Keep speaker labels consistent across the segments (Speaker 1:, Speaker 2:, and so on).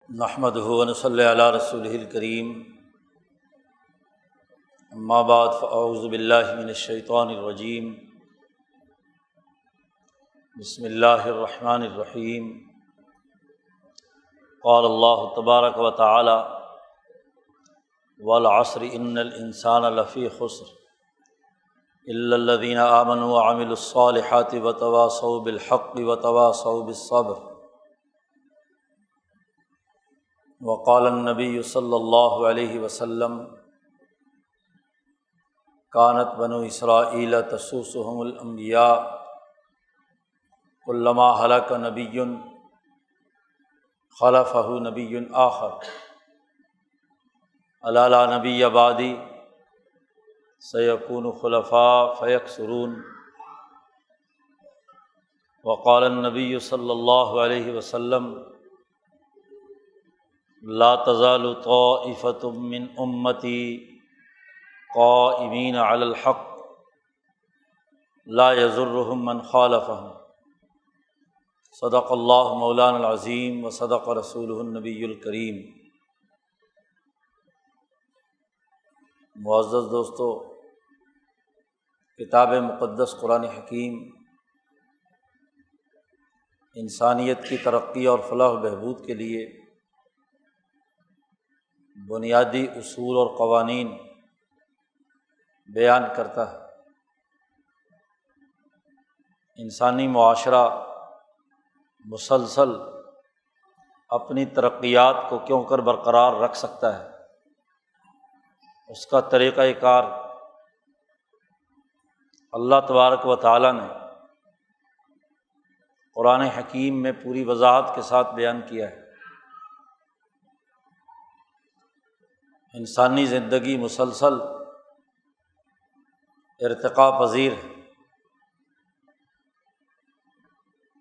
Speaker 1: نحمدہ ونصلی علی رسولہ الکریم، اما بعد فاعوذ باللہ من الشیطان الرجیم، بسم اللہ الرحمن الرحیم۔ قال اللہ تبارک و تعالی والعصر ان الانسان لفی خسر الا الذین آمنوا وعملوا الصالحات وتواصوا بالحق وتواصوا بالصبر۔ وقال النبی صلی اللہ علیہ وسلم کانت بنو اسرائیل تسوسهم الانبیاء کلما ہلک نبی خلفہ نبی آخر الا لا نبی بعدی سیکون خلفاء فیکثرون۔ وقال النبی صلی اللہ علیہ وسلم لا تزال طائفۃ من امتی قائمین علی الحق لا یضرهم من خالفهم۔ صدق اللہ مولانا العظیم و صدق رسولہ النبی الکریم۔ معزز دوستو، کتاب مقدس قرآن حکیم انسانیت کی ترقی اور فلاح و بہبود کے لیے بنیادی اصول اور قوانین بیان کرتا ہے۔ انسانی معاشرہ مسلسل اپنی ترقیات کو کیوں کر برقرار رکھ سکتا ہے، اس کا طریقہ کار اللہ تبارک و تعالیٰ نے قرآن حکیم میں پوری وضاحت کے ساتھ بیان کیا ہے۔ انسانی زندگی مسلسل ارتقاء پذیر ہے۔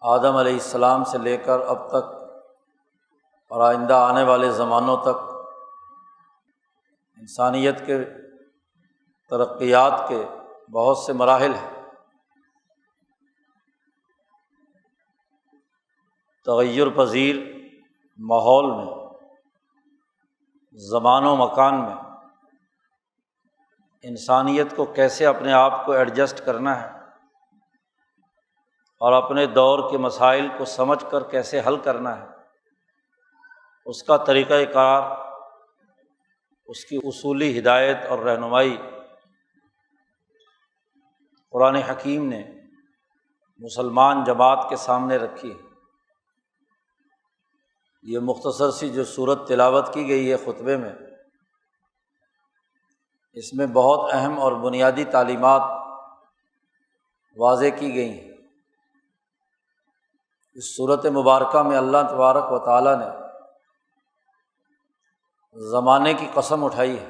Speaker 1: آدم علیہ السلام سے لے کر اب تک اور آئندہ آنے والے زمانوں تک انسانیت کے ترقیات کے بہت سے مراحل ہیں۔ تغیر پذیر ماحول میں، زمان و مکان میں انسانیت کو کیسے اپنے آپ کو ایڈجسٹ کرنا ہے اور اپنے دور کے مسائل کو سمجھ کر کیسے حل کرنا ہے، اس کا طریقہ کار، اس کی اصولی ہدایت اور رہنمائی قرآن حکیم نے مسلمان جماعت کے سامنے رکھی ہے۔ یہ مختصر سی جو سورت تلاوت کی گئی ہے خطبے میں، اس میں بہت اہم اور بنیادی تعلیمات واضح کی گئی ہیں۔ اس سورت مبارکہ میں اللہ تبارک و تعالیٰ نے زمانے کی قسم اٹھائی ہے،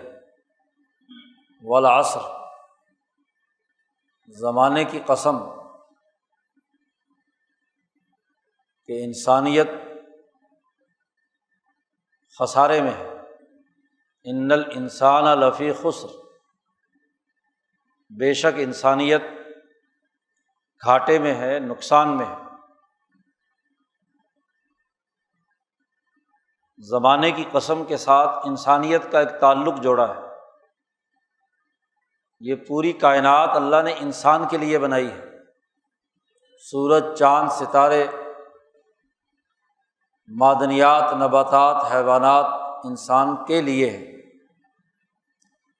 Speaker 1: والعصر، زمانے کی قسم کہ انسانیت خسارے میں ہے۔ ان الانسان لفی خسر، بے شک انسانیت گھاٹے میں ہے، نقصان میں ہے۔ زمانے کی قسم کے ساتھ انسانیت کا ایک تعلق جوڑا ہے۔ یہ پوری کائنات اللہ نے انسان کے لیے بنائی ہے۔ سورج، چاند، ستارے، معدنیات، نباتات، حیوانات انسان کے لیے ہے۔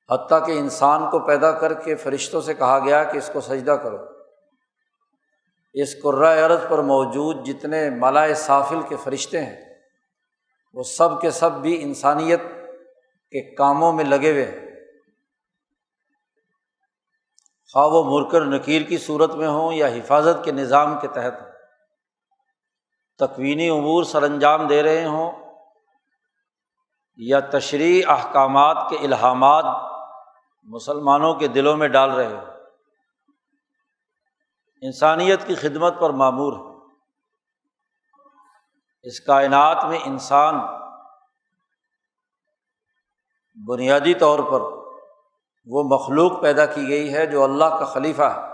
Speaker 1: حتیٰ کہ انسان کو پیدا کر کے فرشتوں سے کہا گیا کہ اس کو سجدہ کرو۔ اس کرۂ ارض پر موجود جتنے ملائے سافل کے فرشتے ہیں وہ سب کے سب بھی انسانیت کے کاموں میں لگے ہوئے ہیں، خواہ وہ منکر نکیر کی صورت میں ہوں یا حفاظت کے نظام کے تحت ہوں، تکوینی امور سر انجام دے رہے ہوں یا تشریعی احکامات کے الہامات مسلمانوں کے دلوں میں ڈال رہے ہوں، انسانیت کی خدمت پر مامور ہے۔ اس کائنات میں انسان بنیادی طور پر وہ مخلوق پیدا کی گئی ہے جو اللہ کا خلیفہ ہے۔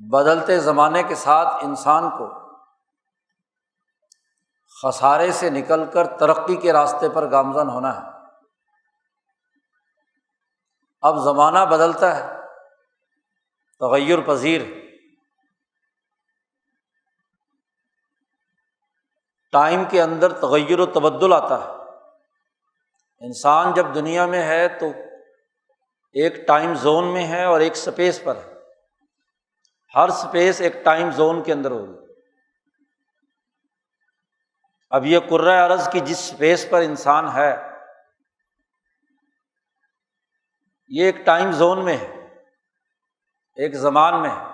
Speaker 1: بدلتے زمانے کے ساتھ انسان کو خسارے سے نکل کر ترقی کے راستے پر گامزن ہونا ہے۔ اب زمانہ بدلتا ہے، تغیر پذیر، ٹائم کے اندر تغیر و تبدل آتا ہے۔ انسان جب دنیا میں ہے تو ایک ٹائم زون میں ہے اور ایک سپیس پر ہے، ہر سپیس ایک ٹائم زون کے اندر ہوگی۔ اب یہ کرۂ ارض کی جس سپیس پر انسان ہے یہ ایک ٹائم زون میں ہے، ایک زمان میں ہے،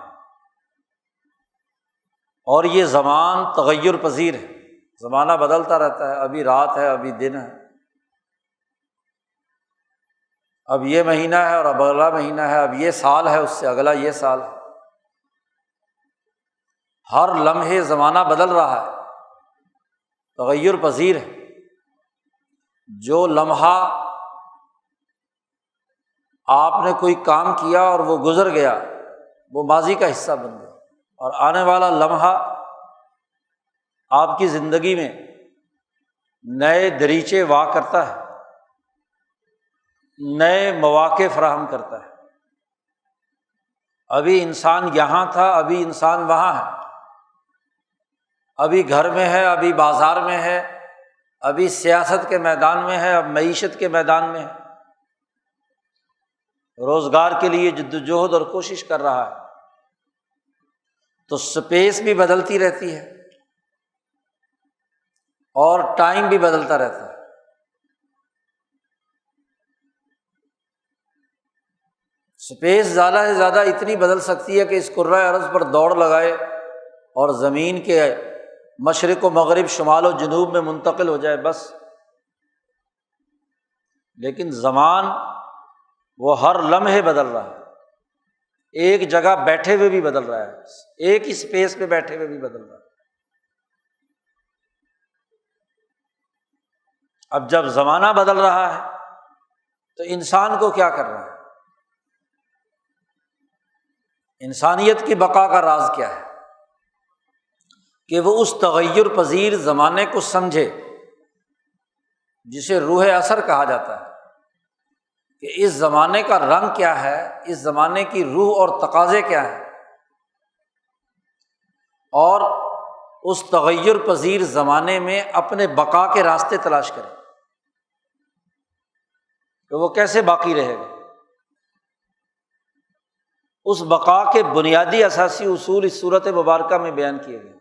Speaker 1: اور یہ زمان تغیر پذیر ہے، زمانہ بدلتا رہتا ہے، ابھی رات ہے، ابھی دن ہے، اب یہ مہینہ ہے اور اب اگلا مہینہ ہے، اب یہ سال ہے، اس سے اگلا یہ سال ہے، ہر لمحے زمانہ بدل رہا ہے، تغیر پذیر ہے۔ جو لمحہ آپ نے کوئی کام کیا اور وہ گزر گیا وہ ماضی کا حصہ بن گیا، اور آنے والا لمحہ آپ کی زندگی میں نئے دریچے وا کرتا ہے، نئے مواقع فراہم کرتا ہے۔ ابھی انسان یہاں تھا، ابھی انسان وہاں ہے، ابھی گھر میں ہے، ابھی بازار میں ہے، ابھی سیاست کے میدان میں ہے، اب معیشت کے میدان میں ہے، روزگار کے لیے جدوجہد اور کوشش کر رہا ہے۔ تو سپیس بھی بدلتی رہتی ہے اور ٹائم بھی بدلتا رہتا ہے۔ سپیس زیادہ سے زیادہ اتنی بدل سکتی ہے کہ اس کرۂ ارض پر دوڑ لگائے اور زمین کے مشرق و مغرب، شمال و جنوب میں منتقل ہو جائے، بس۔ لیکن زمان وہ ہر لمحے بدل رہا ہے، ایک جگہ بیٹھے ہوئے بھی بدل رہا ہے، ایک ہی اسپیس پہ بیٹھے ہوئے بھی بدل رہا ہے۔ اب جب زمانہ بدل رہا ہے تو انسان کو کیا کرنا ہے؟ انسانیت کی بقا کا راز کیا ہے؟ کہ وہ اس تغیر پذیر زمانے کو سمجھے جسے روح اثر کہا جاتا ہے، کہ اس زمانے کا رنگ کیا ہے، اس زمانے کی روح اور تقاضے کیا ہیں، اور اس تغیر پذیر زمانے میں اپنے بقا کے راستے تلاش کرے کہ وہ کیسے باقی رہے گا۔ اس بقا کے بنیادی اساسی اصول اس سورۃ مبارکہ میں بیان کیے گئے۔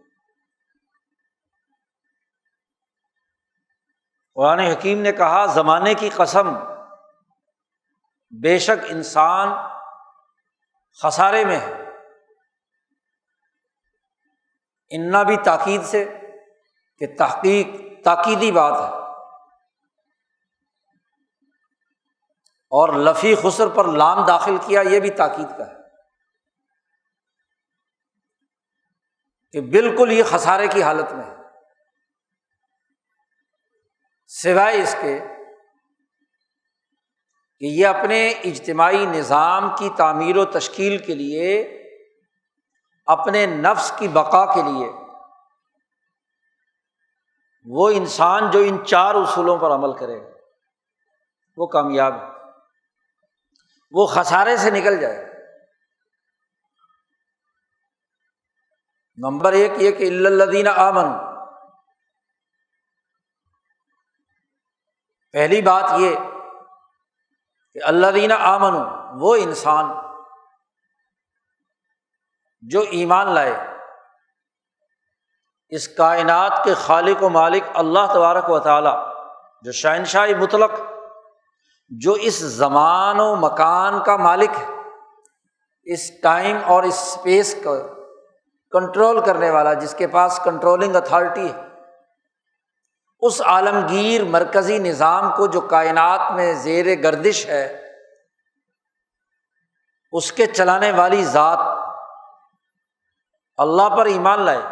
Speaker 1: قرآن حکیم نے کہا زمانے کی قسم، بے شک انسان خسارے میں ہے۔ انا بھی تاکید سے، کہ تحقیق تاکیدی بات ہے، اور لفی خسر پر لام داخل کیا، یہ بھی تاکید کا ہے کہ بالکل یہ خسارے کی حالت میں ہے، سوائے اس کے کہ یہ اپنے اجتماعی نظام کی تعمیر و تشکیل کے لیے، اپنے نفس کی بقا کے لیے، وہ انسان جو ان چار اصولوں پر عمل کرے وہ کامیاب ہے، وہ خسارے سے نکل جائے۔ نمبر ایک یہ کہ الا الذین آمنوا، پہلی بات یہ کہ الذین آمنوا، وہ انسان جو ایمان لائے اس کائنات کے خالق و مالک اللہ تبارک و تعالی، جو شہنشاہ مطلق، جو اس زمان و مکان کا مالک ہے، اس ٹائم اور اس اسپیس کو کنٹرول کرنے والا، جس کے پاس کنٹرولنگ اتھارٹی ہے، اس عالمگیر مرکزی نظام کو جو کائنات میں زیر گردش ہے، اس کے چلانے والی ذات اللہ پر ایمان لائے،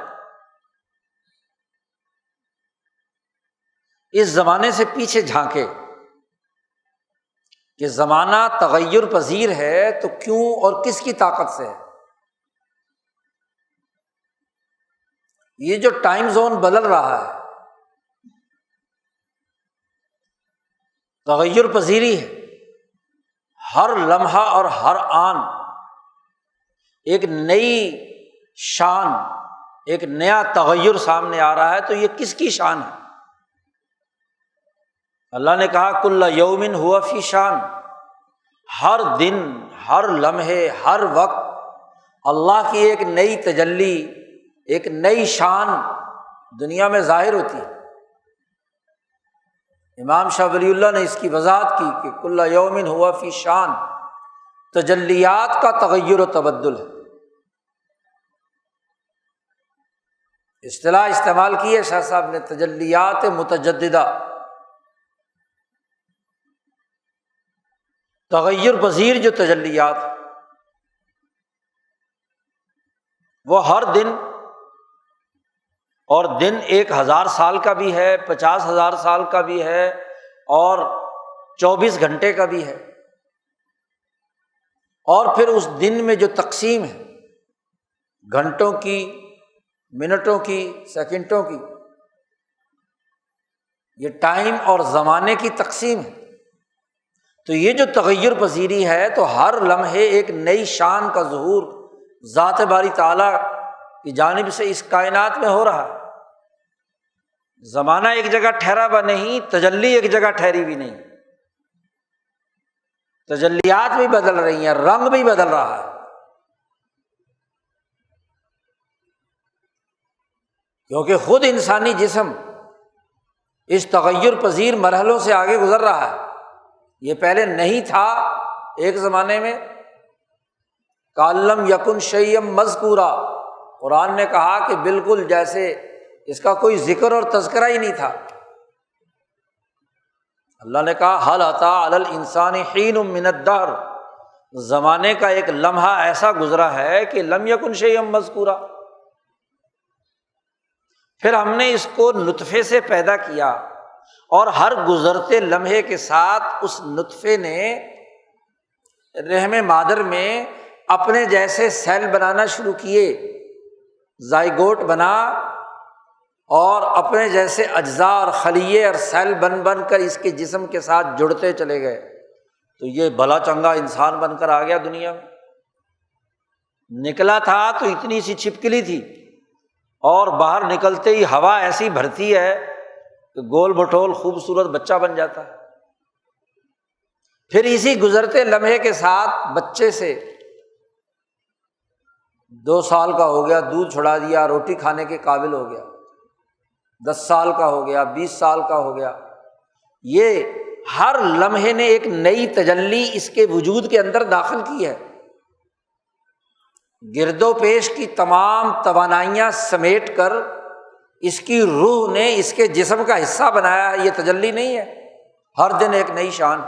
Speaker 1: اس زمانے سے پیچھے جھانکے کہ زمانہ تغیر پذیر ہے تو کیوں اور کس کی طاقت سے ہے۔ یہ جو ٹائم زون بدل رہا ہے تغیر پذیری ہے، ہر لمحہ اور ہر آن ایک نئی شان، ایک نیا تغیر سامنے آ رہا ہے، تو یہ کس کی شان ہے؟ اللہ نے کہا کل یوم ہوا فی شان، ہر دن، ہر لمحے، ہر وقت اللہ کی ایک نئی تجلی، ایک نئی شان دنیا میں ظاہر ہوتی ہے۔ امام شاہ ولی اللہ نے اس کی وضاحت کی کہ کل یوم ہوا فی شان، تجلیات کا تغیر و تبدل ہے۔ اصطلاح استعمال کی ہے شاہ صاحب نے، تجلیات متجددہ، تغیر پذیر جو تجلیات، وہ ہر دن، اور دن 1000 سال کا بھی ہے، 50,000 سال کا بھی ہے، اور 24 گھنٹے کا بھی ہے، اور پھر اس دن میں جو تقسیم ہے گھنٹوں کی، منٹوں کی، سیکنڈوں کی، یہ ٹائم اور زمانے کی تقسیم ہے۔ تو یہ جو تغیر پذیری ہے، تو ہر لمحے ایک نئی شان کا ظہور ذات باری تعالیٰ کی جانب سے اس کائنات میں ہو رہا ہے۔ زمانہ ایک جگہ ٹھہرا ہوا نہیں، تجلی ایک جگہ ٹھہری بھی نہیں، تجلیات بھی بدل رہی ہیں، رنگ بھی بدل رہا ہے، کیونکہ خود انسانی جسم اس تغیر پذیر مرحلوں سے آگے گزر رہا ہے۔ یہ پہلے نہیں تھا ایک زمانے میں، کأن لم یکن شیئا مذکورا، قرآن نے کہا کہ بالکل جیسے اس کا کوئی ذکر اور تذکرہ ہی نہیں تھا۔ اللہ نے کہا هل أتى على الإنسان حين من الدهر، زمانے کا ایک لمحہ ایسا گزرا ہے کہ لم یکن شیئا مذکورا، پھر ہم نے اس کو نطفے سے پیدا کیا، اور ہر گزرتے لمحے کے ساتھ اس نطفے نے رحم مادر میں اپنے جیسے سیل بنانا شروع کیے، زائگوٹ بنا، اور اپنے جیسے اجزاء اور خلیے اور سیل بن بن کر اس کے جسم کے ساتھ جڑتے چلے گئے، تو یہ بھلا چنگا انسان بن کر آ گیا دنیا میں۔ نکلا تھا تو اتنی سی چھپکلی تھی، اور باہر نکلتے ہی ہوا ایسی بھرتی ہے کہ گول بٹول خوبصورت بچہ بن جاتا ہے۔ پھر اسی گزرتے لمحے کے ساتھ بچے سے 2 سال کا ہو گیا، دودھ چھڑا دیا، روٹی کھانے کے قابل ہو گیا، 10 سال کا ہو گیا، 20 سال کا ہو گیا۔ یہ ہر لمحے نے ایک نئی تجلی اس کے وجود کے اندر داخل کی ہے، گرد و پیش کی تمام توانائیاں سمیٹ کر اس کی روح نے اس کے جسم کا حصہ بنایا ہے۔ یہ تجلی نہیں ہے، ہر دن ایک نئی شان۔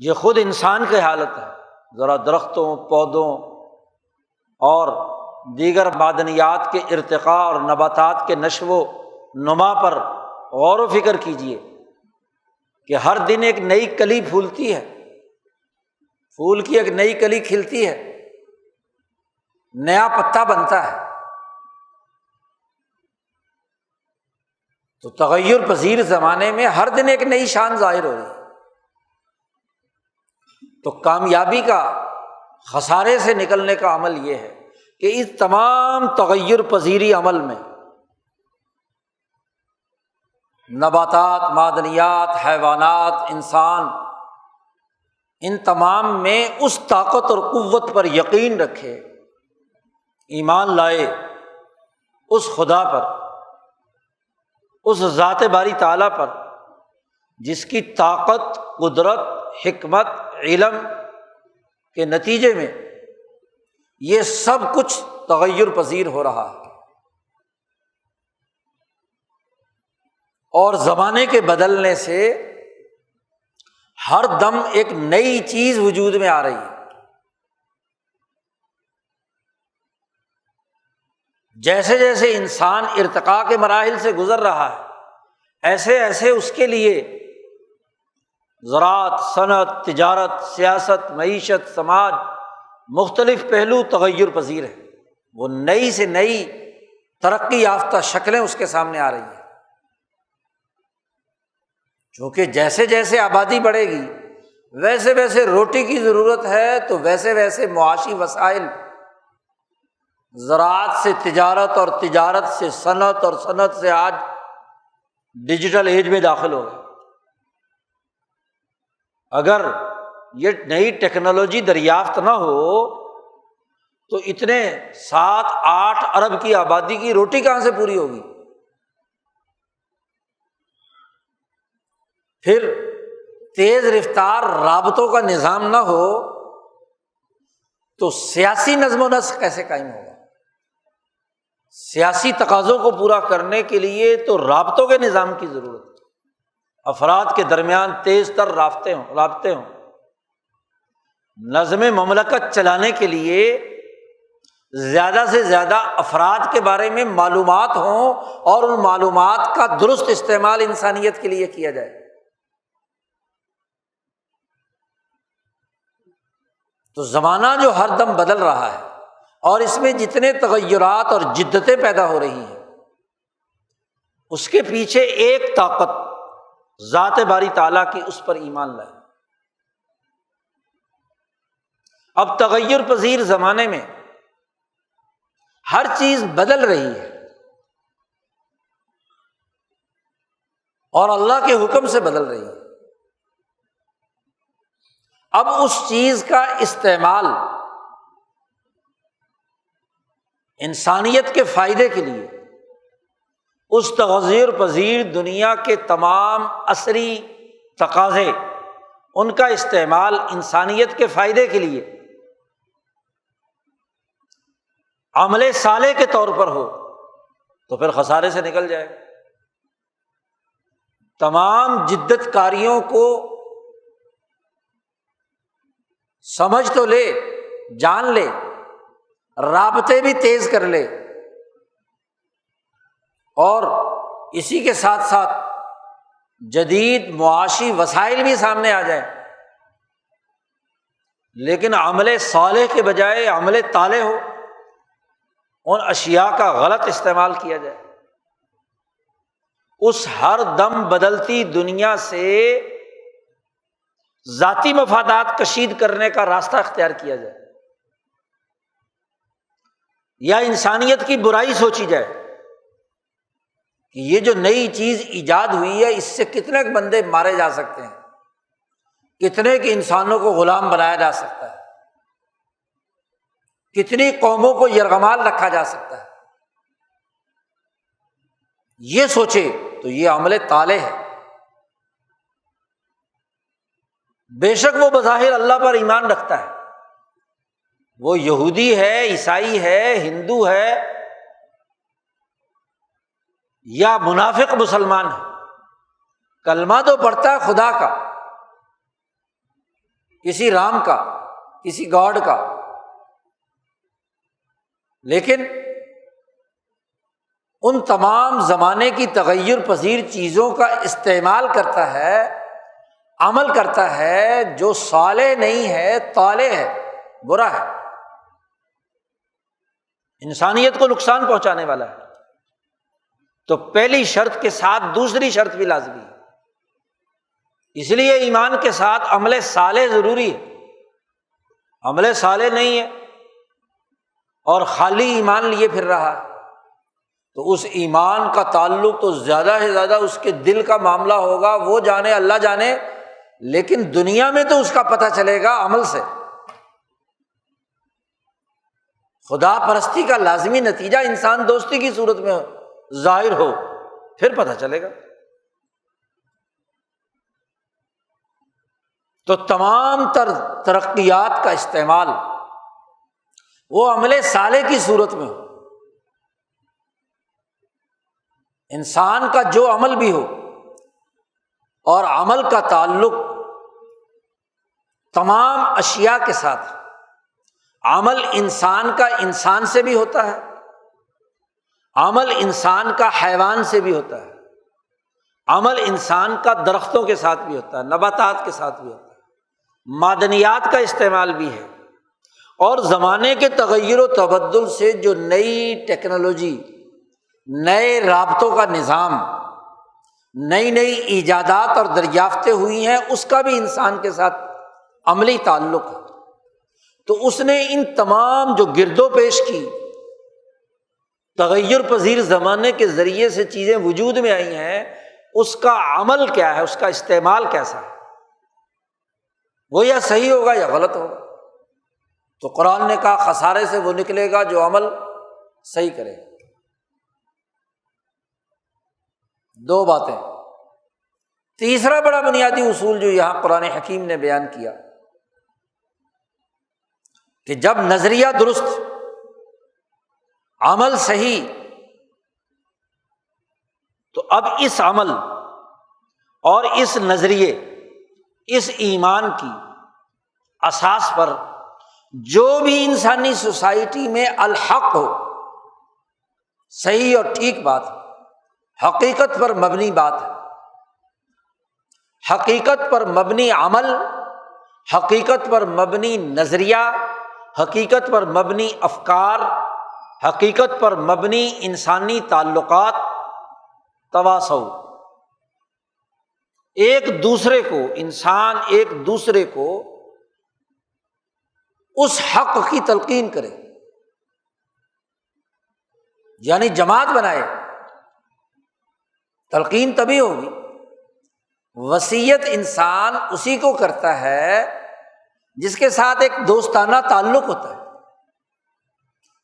Speaker 1: یہ خود انسان کی حالت ہے، ذرا درختوں، پودوں اور دیگر معدنیات کے ارتقاء اور نباتات کے نشو و نما پر غور و فکر کیجیے کہ ہر دن ایک نئی کلی پھولتی ہے، پھول کی ایک نئی کلی کھلتی ہے، نیا پتا بنتا ہے۔ تو تغیر پذیر زمانے میں ہر دن ایک نئی شان ظاہر ہو رہی ہے۔ تو کامیابی کا، خسارے سے نکلنے کا عمل یہ ہے کہ اس تمام تغیر پذیری عمل میں نباتات، معدنیات، حیوانات، انسان، ان تمام میں اس طاقت اور قوت پر یقین رکھے، ایمان لائے اس خدا پر، اس ذات باری تعالیٰ پر جس کی طاقت، قدرت، حکمت، علم کے نتیجے میں یہ سب کچھ تغیر پذیر ہو رہا ہے، اور زمانے کے بدلنے سے ہر دم ایک نئی چیز وجود میں آ رہی ہے۔ جیسے جیسے انسان ارتقاء کے مراحل سے گزر رہا ہے، ایسے ایسے اس کے لیے زراعت، صنعت، تجارت، سیاست، معیشت، سماج، مختلف پہلو تغیر پذیر ہیں، وہ نئی سے نئی ترقی یافتہ شکلیں اس کے سامنے آ رہی ہیں۔ چونکہ جیسے جیسے آبادی بڑھے گی ویسے ویسے روٹی کی ضرورت ہے، تو ویسے ویسے معاشی وسائل، زراعت سے تجارت اور تجارت سے صنعت اور صنعت سے آج ڈیجیٹل ایج میں داخل ہو گئے۔ اگر یہ نئی ٹیکنالوجی دریافت نہ ہو تو اتنے 7-8 ارب کی آبادی کی روٹی کہاں سے پوری ہوگی؟ پھر تیز رفتار رابطوں کا نظام نہ ہو تو سیاسی نظم و نسق کیسے قائم ہوگا؟ سیاسی تقاضوں کو پورا کرنے کے لیے تو رابطوں کے نظام کی ضرورت ہے، افراد کے درمیان تیز تر رابطے ہوں۔ نظم مملکت چلانے کے لیے زیادہ سے زیادہ افراد کے بارے میں معلومات ہوں اور ان معلومات کا درست استعمال انسانیت کے لیے کیا جائے۔ تو زمانہ جو ہر دم بدل رہا ہے اور اس میں جتنے تغیرات اور جدتیں پیدا ہو رہی ہیں، اس کے پیچھے ایک طاقت ذات باری تعالیٰ کی، اس پر ایمان لائے۔ اب تغیر پذیر زمانے میں ہر چیز بدل رہی ہے اور اللہ کے حکم سے بدل رہی ہے۔ اب اس چیز کا استعمال انسانیت کے فائدے کے لیے، اس تغیر پذیر دنیا کے تمام عصری تقاضے، ان کا استعمال انسانیت کے فائدے کے لیے عمل صالح کے طور پر ہو تو پھر خسارے سے نکل جائے۔ تمام جدت کاریوں کو سمجھ تو لے، جان لے، رابطے بھی تیز کر لے، اور اسی کے ساتھ ساتھ جدید معاشی وسائل بھی سامنے آ جائیں، لیکن عمل صالح کے بجائے عمل طالح ہو، ان اشیاء کا غلط استعمال کیا جائے، اس ہر دم بدلتی دنیا سے ذاتی مفادات کشید کرنے کا راستہ اختیار کیا جائے، یا انسانیت کی برائی سوچی جائے کہ یہ جو نئی چیز ایجاد ہوئی ہے اس سے کتنے بندے مارے جا سکتے ہیں، کتنے کے انسانوں کو غلام بنایا جا سکتا ہے، کتنی قوموں کو یرغمال رکھا جا سکتا ہے، یہ سوچے تو یہ عمل طالح ہے۔ بے شک وہ بظاہر اللہ پر ایمان رکھتا ہے، وہ یہودی ہے، عیسائی ہے، ہندو ہے یا منافق مسلمان ہے، کلمہ تو پڑھتا ہے خدا کا، کسی رام کا، کسی گاڈ کا، لیکن ان تمام زمانے کی تغیر پذیر چیزوں کا استعمال کرتا ہے، عمل کرتا ہے جو صالح نہیں ہے، طالح ہے، برا ہے، انسانیت کو نقصان پہنچانے والا ہے۔ تو پہلی شرط کے ساتھ دوسری شرط بھی لازمی ہے، اس لیے ایمان کے ساتھ عمل صالح ضروری ہے۔ عمل صالح نہیں ہے اور خالی ایمان لیے پھر رہا ہے تو اس ایمان کا تعلق تو زیادہ سے زیادہ اس کے دل کا معاملہ ہوگا، وہ جانے، اللہ جانے، لیکن دنیا میں تو اس کا پتہ چلے گا عمل سے۔ خدا پرستی کا لازمی نتیجہ انسان دوستی کی صورت میں ظاہر ہو، پھر پتہ چلے گا۔ تو تمام تر ترقیات کا استعمال وہ عمل صالح کی صورت میں ہو، انسان کا جو عمل بھی ہو، اور عمل کا تعلق تمام اشیاء کے ساتھ، عمل انسان کا انسان سے بھی ہوتا ہے، عمل انسان کا حیوان سے بھی ہوتا ہے، عمل انسان کا درختوں کے ساتھ بھی ہوتا ہے، نباتات کے ساتھ بھی ہوتا ہے، معدنیات کا استعمال بھی ہے، اور زمانے کے تغیر و تبدل سے جو نئی ٹیکنالوجی، نئے رابطوں کا نظام، نئی نئی ایجادات اور دریافتیں ہوئی ہیں، اس کا بھی انسان کے ساتھ عملی تعلق ہے۔ تو اس نے ان تمام جو گرد و پیش کی تغیر پذیر زمانے کے ذریعے سے چیزیں وجود میں آئی ہیں، اس کا عمل کیا ہے، اس کا استعمال کیسا ہے، وہ یا صحیح ہوگا یا غلط ہوگا۔ تو قرآن نے کہا خسارے سے وہ نکلے گا جو عمل صحیح کرے۔ دو باتیں۔ تیسرا بڑا بنیادی اصول جو یہاں قرآن حکیم نے بیان کیا کہ جب نظریہ درست، عمل صحیح، تو اب اس عمل اور اس نظریے، اس ایمان کی اساس پر جو بھی انسانی سوسائٹی میں الحق ہو، صحیح اور ٹھیک بات ہے، حقیقت پر مبنی بات ہے، حقیقت پر مبنی عمل، حقیقت پر مبنی نظریہ، حقیقت پر مبنی افکار، حقیقت پر مبنی انسانی تعلقات، تواصل، ایک دوسرے کو، انسان ایک دوسرے کو اس حق کی تلقین کرے، یعنی جماعت بنائے۔ تلقین تبھی ہوگی، وصیت انسان اسی کو کرتا ہے جس کے ساتھ ایک دوستانہ تعلق ہوتا ہے۔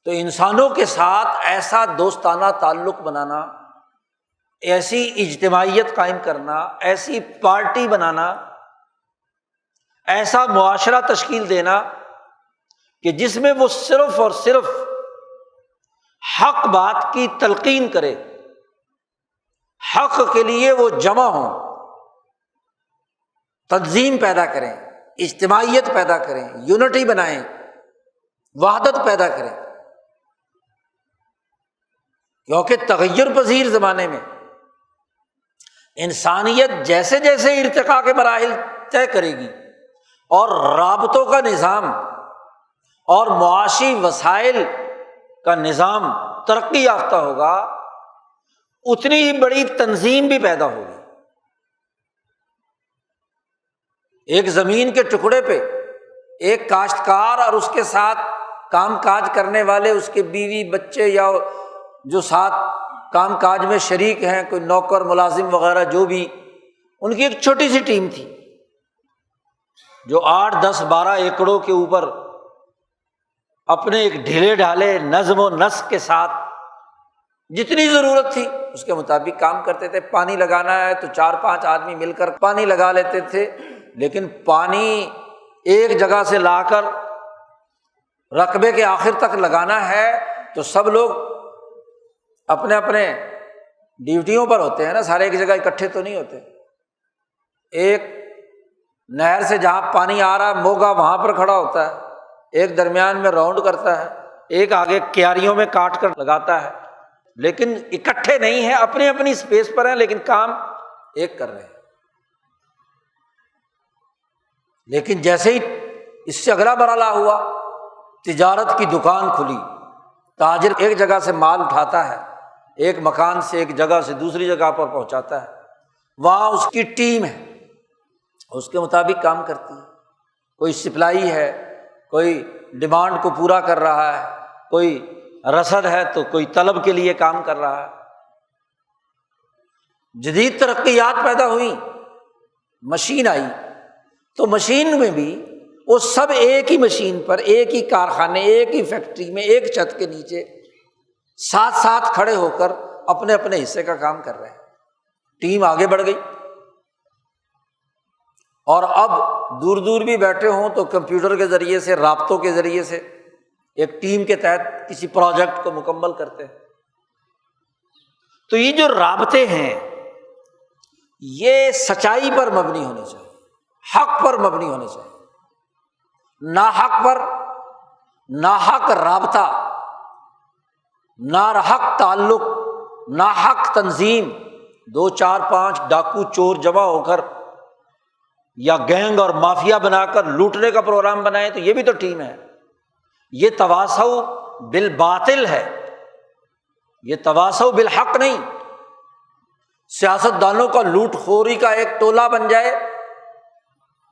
Speaker 1: تو انسانوں کے ساتھ ایسا دوستانہ تعلق بنانا، ایسی اجتماعیت قائم کرنا، ایسی پارٹی بنانا، ایسا معاشرہ تشکیل دینا کہ جس میں وہ صرف اور صرف حق بات کی تلقین کرے، حق کے لیے وہ جمع ہوں، تنظیم پیدا کریں، اجتماعیت پیدا کریں، یونٹی بنائیں، وحدت پیدا کریں۔ کیونکہ تغیر پذیر زمانے میں انسانیت جیسے جیسے ارتقاء کے مراحل طے کرے گی اور رابطوں کا نظام اور معاشی وسائل کا نظام ترقی یافتہ ہوگا، اتنی ہی بڑی تنظیم بھی پیدا ہوگی۔ ایک زمین کے ٹکڑے پہ ایک کاشتکار اور اس کے ساتھ کام کاج کرنے والے، اس کے بیوی بچے یا جو ساتھ کام کاج میں شریک ہیں، کوئی نوکر ملازم وغیرہ جو بھی، ان کی ایک چھوٹی سی ٹیم تھی جو 8 10 12 ایکڑوں کے اوپر اپنے ایک ڈھیلے ڈھالے نظم و نسق کے ساتھ جتنی ضرورت تھی اس کے مطابق کام کرتے تھے۔ پانی لگانا ہے تو 4 5 آدمی مل کر پانی لگا لیتے تھے، لیکن پانی ایک جگہ سے لا کر رقبے کے آخر تک لگانا ہے تو سب لوگ اپنے اپنے ڈیوٹیوں پر ہوتے ہیں نا، سارے ایک جگہ اکٹھے تو نہیں ہوتے۔ ایک نہر سے جہاں پانی آ رہا موگا وہاں پر کھڑا ہوتا ہے، ایک درمیان میں راؤنڈ کرتا ہے، ایک آگے کیاریوں میں کاٹ کر لگاتا ہے، لیکن اکٹھے نہیں ہیں، اپنی اپنی اسپیس پر ہیں، لیکن کام ایک کر رہے ہیں۔ لیکن جیسے ہی اس سے اگلا مرحلہ ہوا، تجارت کی دکان کھلی، تاجر ایک جگہ سے مال اٹھاتا ہے، ایک مکان سے ایک جگہ سے دوسری جگہ پر پہنچاتا ہے، وہاں اس کی ٹیم ہے، اس کے مطابق کام کرتی ہے۔ کوئی سپلائی ہے، کوئی ڈیمانڈ کو پورا کر رہا ہے، کوئی رسد ہے تو کوئی طلب کے لیے کام کر رہا ہے۔ جدید ترقیات پیدا ہوئیں، مشین آئی، تو مشین میں بھی وہ سب ایک ہی مشین پر، ایک ہی کارخانے، ایک ہی فیکٹری میں، ایک چھت کے نیچے ساتھ ساتھ کھڑے ہو کر اپنے اپنے حصے کا کام کر رہے ہیں۔ ٹیم آگے بڑھ گئی، اور اب دور دور بھی بیٹھے ہوں تو کمپیوٹر کے ذریعے سے، رابطوں کے ذریعے سے ایک ٹیم کے تحت کسی پروجیکٹ کو مکمل کرتے ہیں۔ تو یہ جو رابطے ہیں یہ سچائی پر مبنی ہونے چاہیے، حق پر مبنی ہونے چاہیے۔ ناحق پر، ناحق رابطہ، ناحق تعلق، ناحق تنظیم، 2 4 5 ڈاکو چور جمع ہو کر یا گینگ اور مافیا بنا کر لوٹنے کا پروگرام بنائیں تو یہ بھی تو ٹیم ہے۔ یہ تواصو بالباطل ہے، یہ تواصو بالحق نہیں۔ سیاست دانوں کا لوٹ خوری کا ایک ٹولہ بن جائے،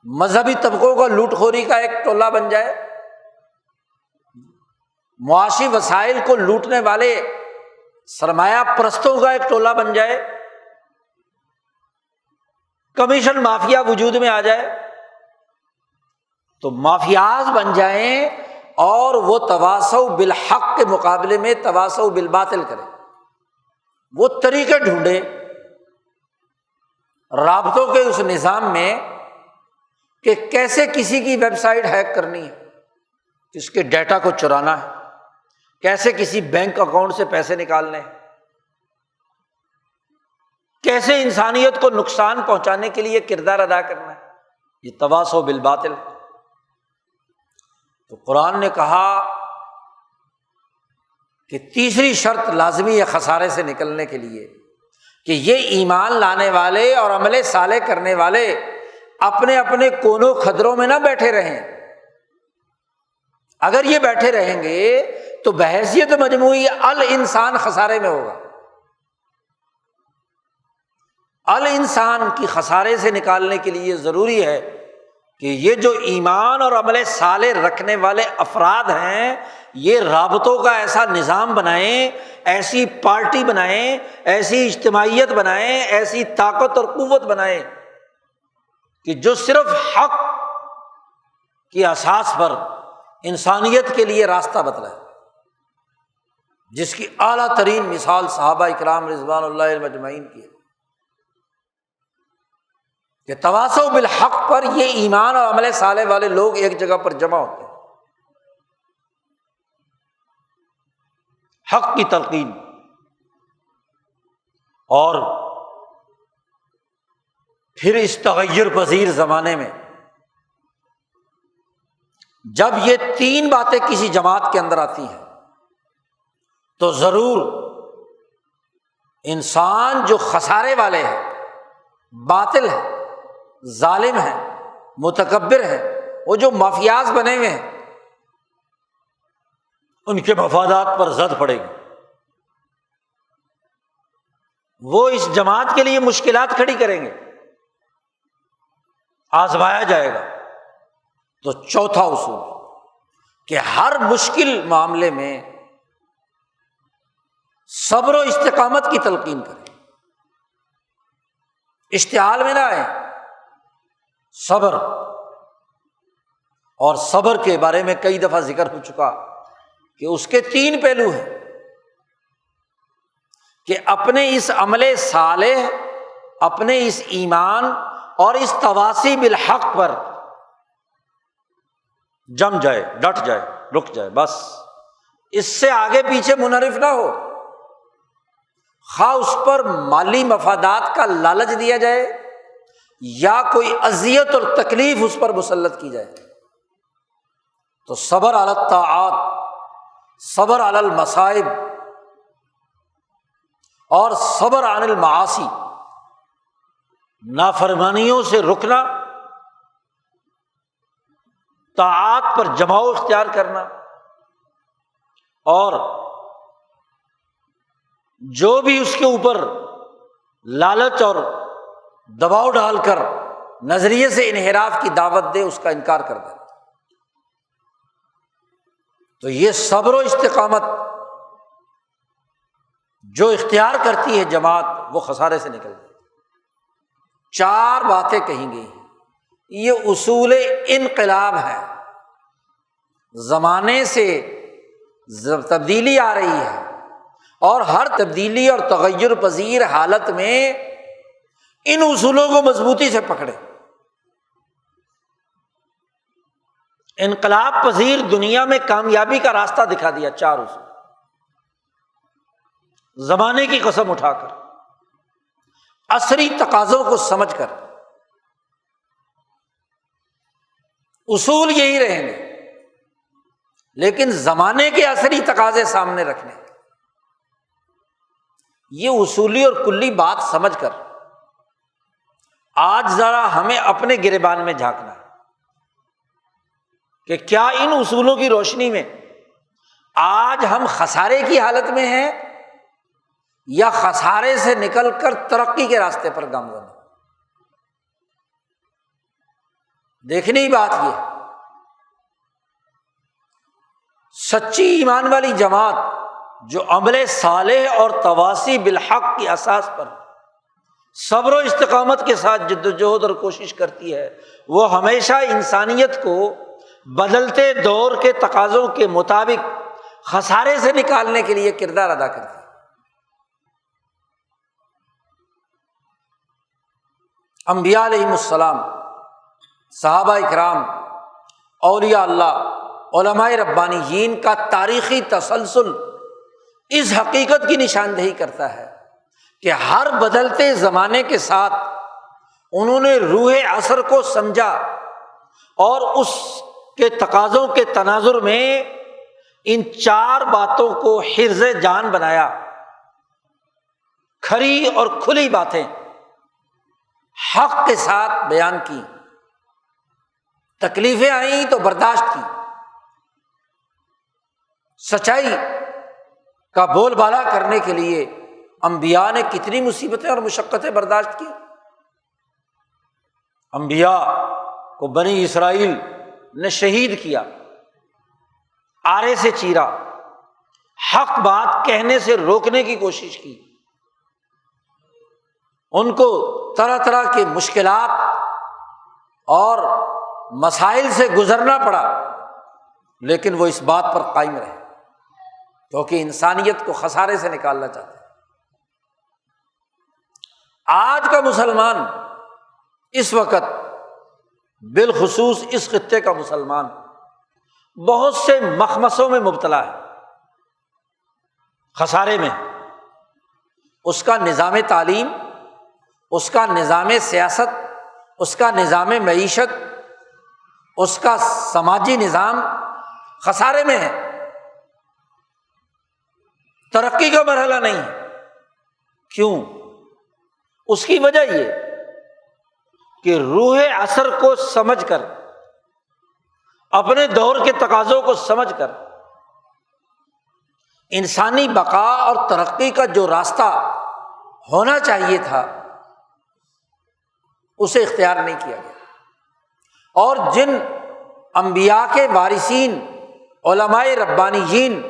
Speaker 1: مذہبی طبقوں کا لوٹ خوری کا ایک ٹولہ بن جائے، معاشی وسائل کو لوٹنے والے سرمایہ پرستوں کا ایک ٹولہ بن جائے، کمیشن مافیا وجود میں آ جائے، تو مافیاز بن جائیں اور وہ تواصو بالحق کے مقابلے میں تواصو بالباطل کریں، وہ طریقے ڈھونڈے رابطوں کے اس نظام میں کہ کیسے کسی کی ویب سائٹ ہیک کرنی ہے، کس کے ڈیٹا کو چرانا ہے، کیسے کسی بینک اکاؤنٹ سے پیسے نکالنے ہیں، کیسے انسانیت کو نقصان پہنچانے کے لیے کردار ادا کرنا ہے، یہ تواصو بالباطل۔ تو قرآن نے کہا کہ تیسری شرط لازمی ہے خسارے سے نکلنے کے لیے کہ یہ ایمان لانے والے اور عمل صالح کرنے والے اپنے اپنے کونوں کھدروں میں نہ بیٹھے رہیں۔ اگر یہ بیٹھے رہیں گے تو بحیثیت مجموعی الانسان خسارے میں ہوگا۔ الانسان کی خسارے سے نکالنے کے لیے ضروری ہے کہ یہ جو ایمان اور عمل صالح رکھنے والے افراد ہیں یہ رابطوں کا ایسا نظام بنائیں، ایسی پارٹی بنائیں، ایسی اجتماعیت بنائیں، ایسی طاقت اور قوت بنائیں کہ جو صرف حق کی اساس پر انسانیت کے لیے راستہ بتلائے، جس کی اعلیٰ ترین مثال صحابہ اکرام رضوان اللہ اجمعین کی ہے کہ تواصو بالحق پر یہ ایمان اور عمل صالح والے لوگ ایک جگہ پر جمع ہوتے ہیں، حق کی تلقین۔ اور پھر اس تغیر پذیر زمانے میں جب یہ تین باتیں کسی جماعت کے اندر آتی ہیں تو ضرور انسان جو خسارے والے ہیں، باطل ہے، ظالم ہے، متکبر ہے، وہ جو مافیاز بنے ہوئے ہیں ان کے مفادات پر زد پڑے گی، وہ اس جماعت کے لیے مشکلات کھڑی کریں گے، آزمایا جائے گا۔ تو چوتھا اصول کہ ہر مشکل معاملے میں صبر و استقامت کی تلقین کریں، اشتعال میں نہ آئے، صبر۔ اور صبر کے بارے میں کئی دفعہ ذکر ہو چکا کہ اس کے تین پہلو ہیں کہ اپنے اس عمل صالح، اپنے اس ایمان اور اس تواصی بالحق پر جم جائے، ڈٹ جائے، رک جائے، بس اس سے آگے پیچھے منحرف نہ ہو، خواہ اس پر مالی مفادات کا لالچ دیا جائے یا کوئی اذیت اور تکلیف اس پر مسلط کی جائے۔ تو صبر علی الطاعات، صبر علی المصائب اور صبر عن المعاصی، نافرمانیوں سے رکنا، طاعات پر جماؤ اختیار کرنا، اور جو بھی اس کے اوپر لالچ اور دباؤ ڈال کر نظریے سے انحراف کی دعوت دے اس کا انکار کر دے۔ تو یہ صبر و استقامت جو اختیار کرتی ہے جماعت وہ خسارے سے نکل جائے۔ چار باتیں کہیں گئی ہیں، یہ اصول انقلاب ہے، زمانے سے تبدیلی آ رہی ہے اور ہر تبدیلی اور تغیر پذیر حالت میں ان اصولوں کو مضبوطی سے پکڑے۔ انقلاب پذیر دنیا میں کامیابی کا راستہ دکھا دیا، چار اصول، زمانے کی قسم اٹھا کر، عصری تقاضوں کو سمجھ کر۔ اصول یہی رہیں گے لیکن زمانے کے عصری تقاضے سامنے رکھنے، یہ اصولی اور کلی بات سمجھ کر آج ذرا ہمیں اپنے گریبان میں جھانکنا ہے کہ کیا ان اصولوں کی روشنی میں آج ہم خسارے کی حالت میں ہیں یا خسارے سے نکل کر ترقی کے راستے پر گامزن ہے۔ دیکھنے کی بات یہ ہے، سچی ایمان والی جماعت جو عمل صالح اور تواصی بالحق کی اساس پر صبر و استقامت کے ساتھ جد و جہد اور کوشش کرتی ہے، وہ ہمیشہ انسانیت کو بدلتے دور کے تقاضوں کے مطابق خسارے سے نکالنے کے لیے کردار ادا کرتی ہے۔ انبیاء علیہم السلام، صحابہ اکرام، اولیاء اللہ، علماء ربانیین کا تاریخی تسلسل اس حقیقت کی نشاندہی کرتا ہے کہ ہر بدلتے زمانے کے ساتھ انہوں نے روح عصر کو سمجھا اور اس کے تقاضوں کے تناظر میں ان چار باتوں کو حرز جان بنایا۔ کھری اور کھلی باتیں حق کے ساتھ بیان کی، تکلیفیں آئیں تو برداشت کی، سچائی کا بول بالا کرنے کے لیے انبیاء نے کتنی مصیبتیں اور مشقتیں برداشت کی۔ انبیاء کو بنی اسرائیل نے شہید کیا، آرے سے چیرا، حق بات کہنے سے روکنے کی کوشش کی، ان کو طرح طرح کی مشکلات اور مسائل سے گزرنا پڑا، لیکن وہ اس بات پر قائم رہے کیونکہ انسانیت کو خسارے سے نکالنا چاہتے ہیں۔ آج کا مسلمان اس وقت، بالخصوص اس خطے کا مسلمان، بہت سے مخمصوں میں مبتلا ہے، خسارے میں۔ اس کا نظام تعلیم، اس کا نظام سیاست، اس کا نظام معیشت، اس کا سماجی نظام خسارے میں ہے، ترقی کا مرحلہ نہیں ہے۔ کیوں؟ اس کی وجہ یہ کہ روح عصر کو سمجھ کر، اپنے دور کے تقاضوں کو سمجھ کر، انسانی بقا اور ترقی کا جو راستہ ہونا چاہیے تھا اسے اختیار نہیں کیا گیا، اور جن انبیاء کے وارثین، علماء ربانیین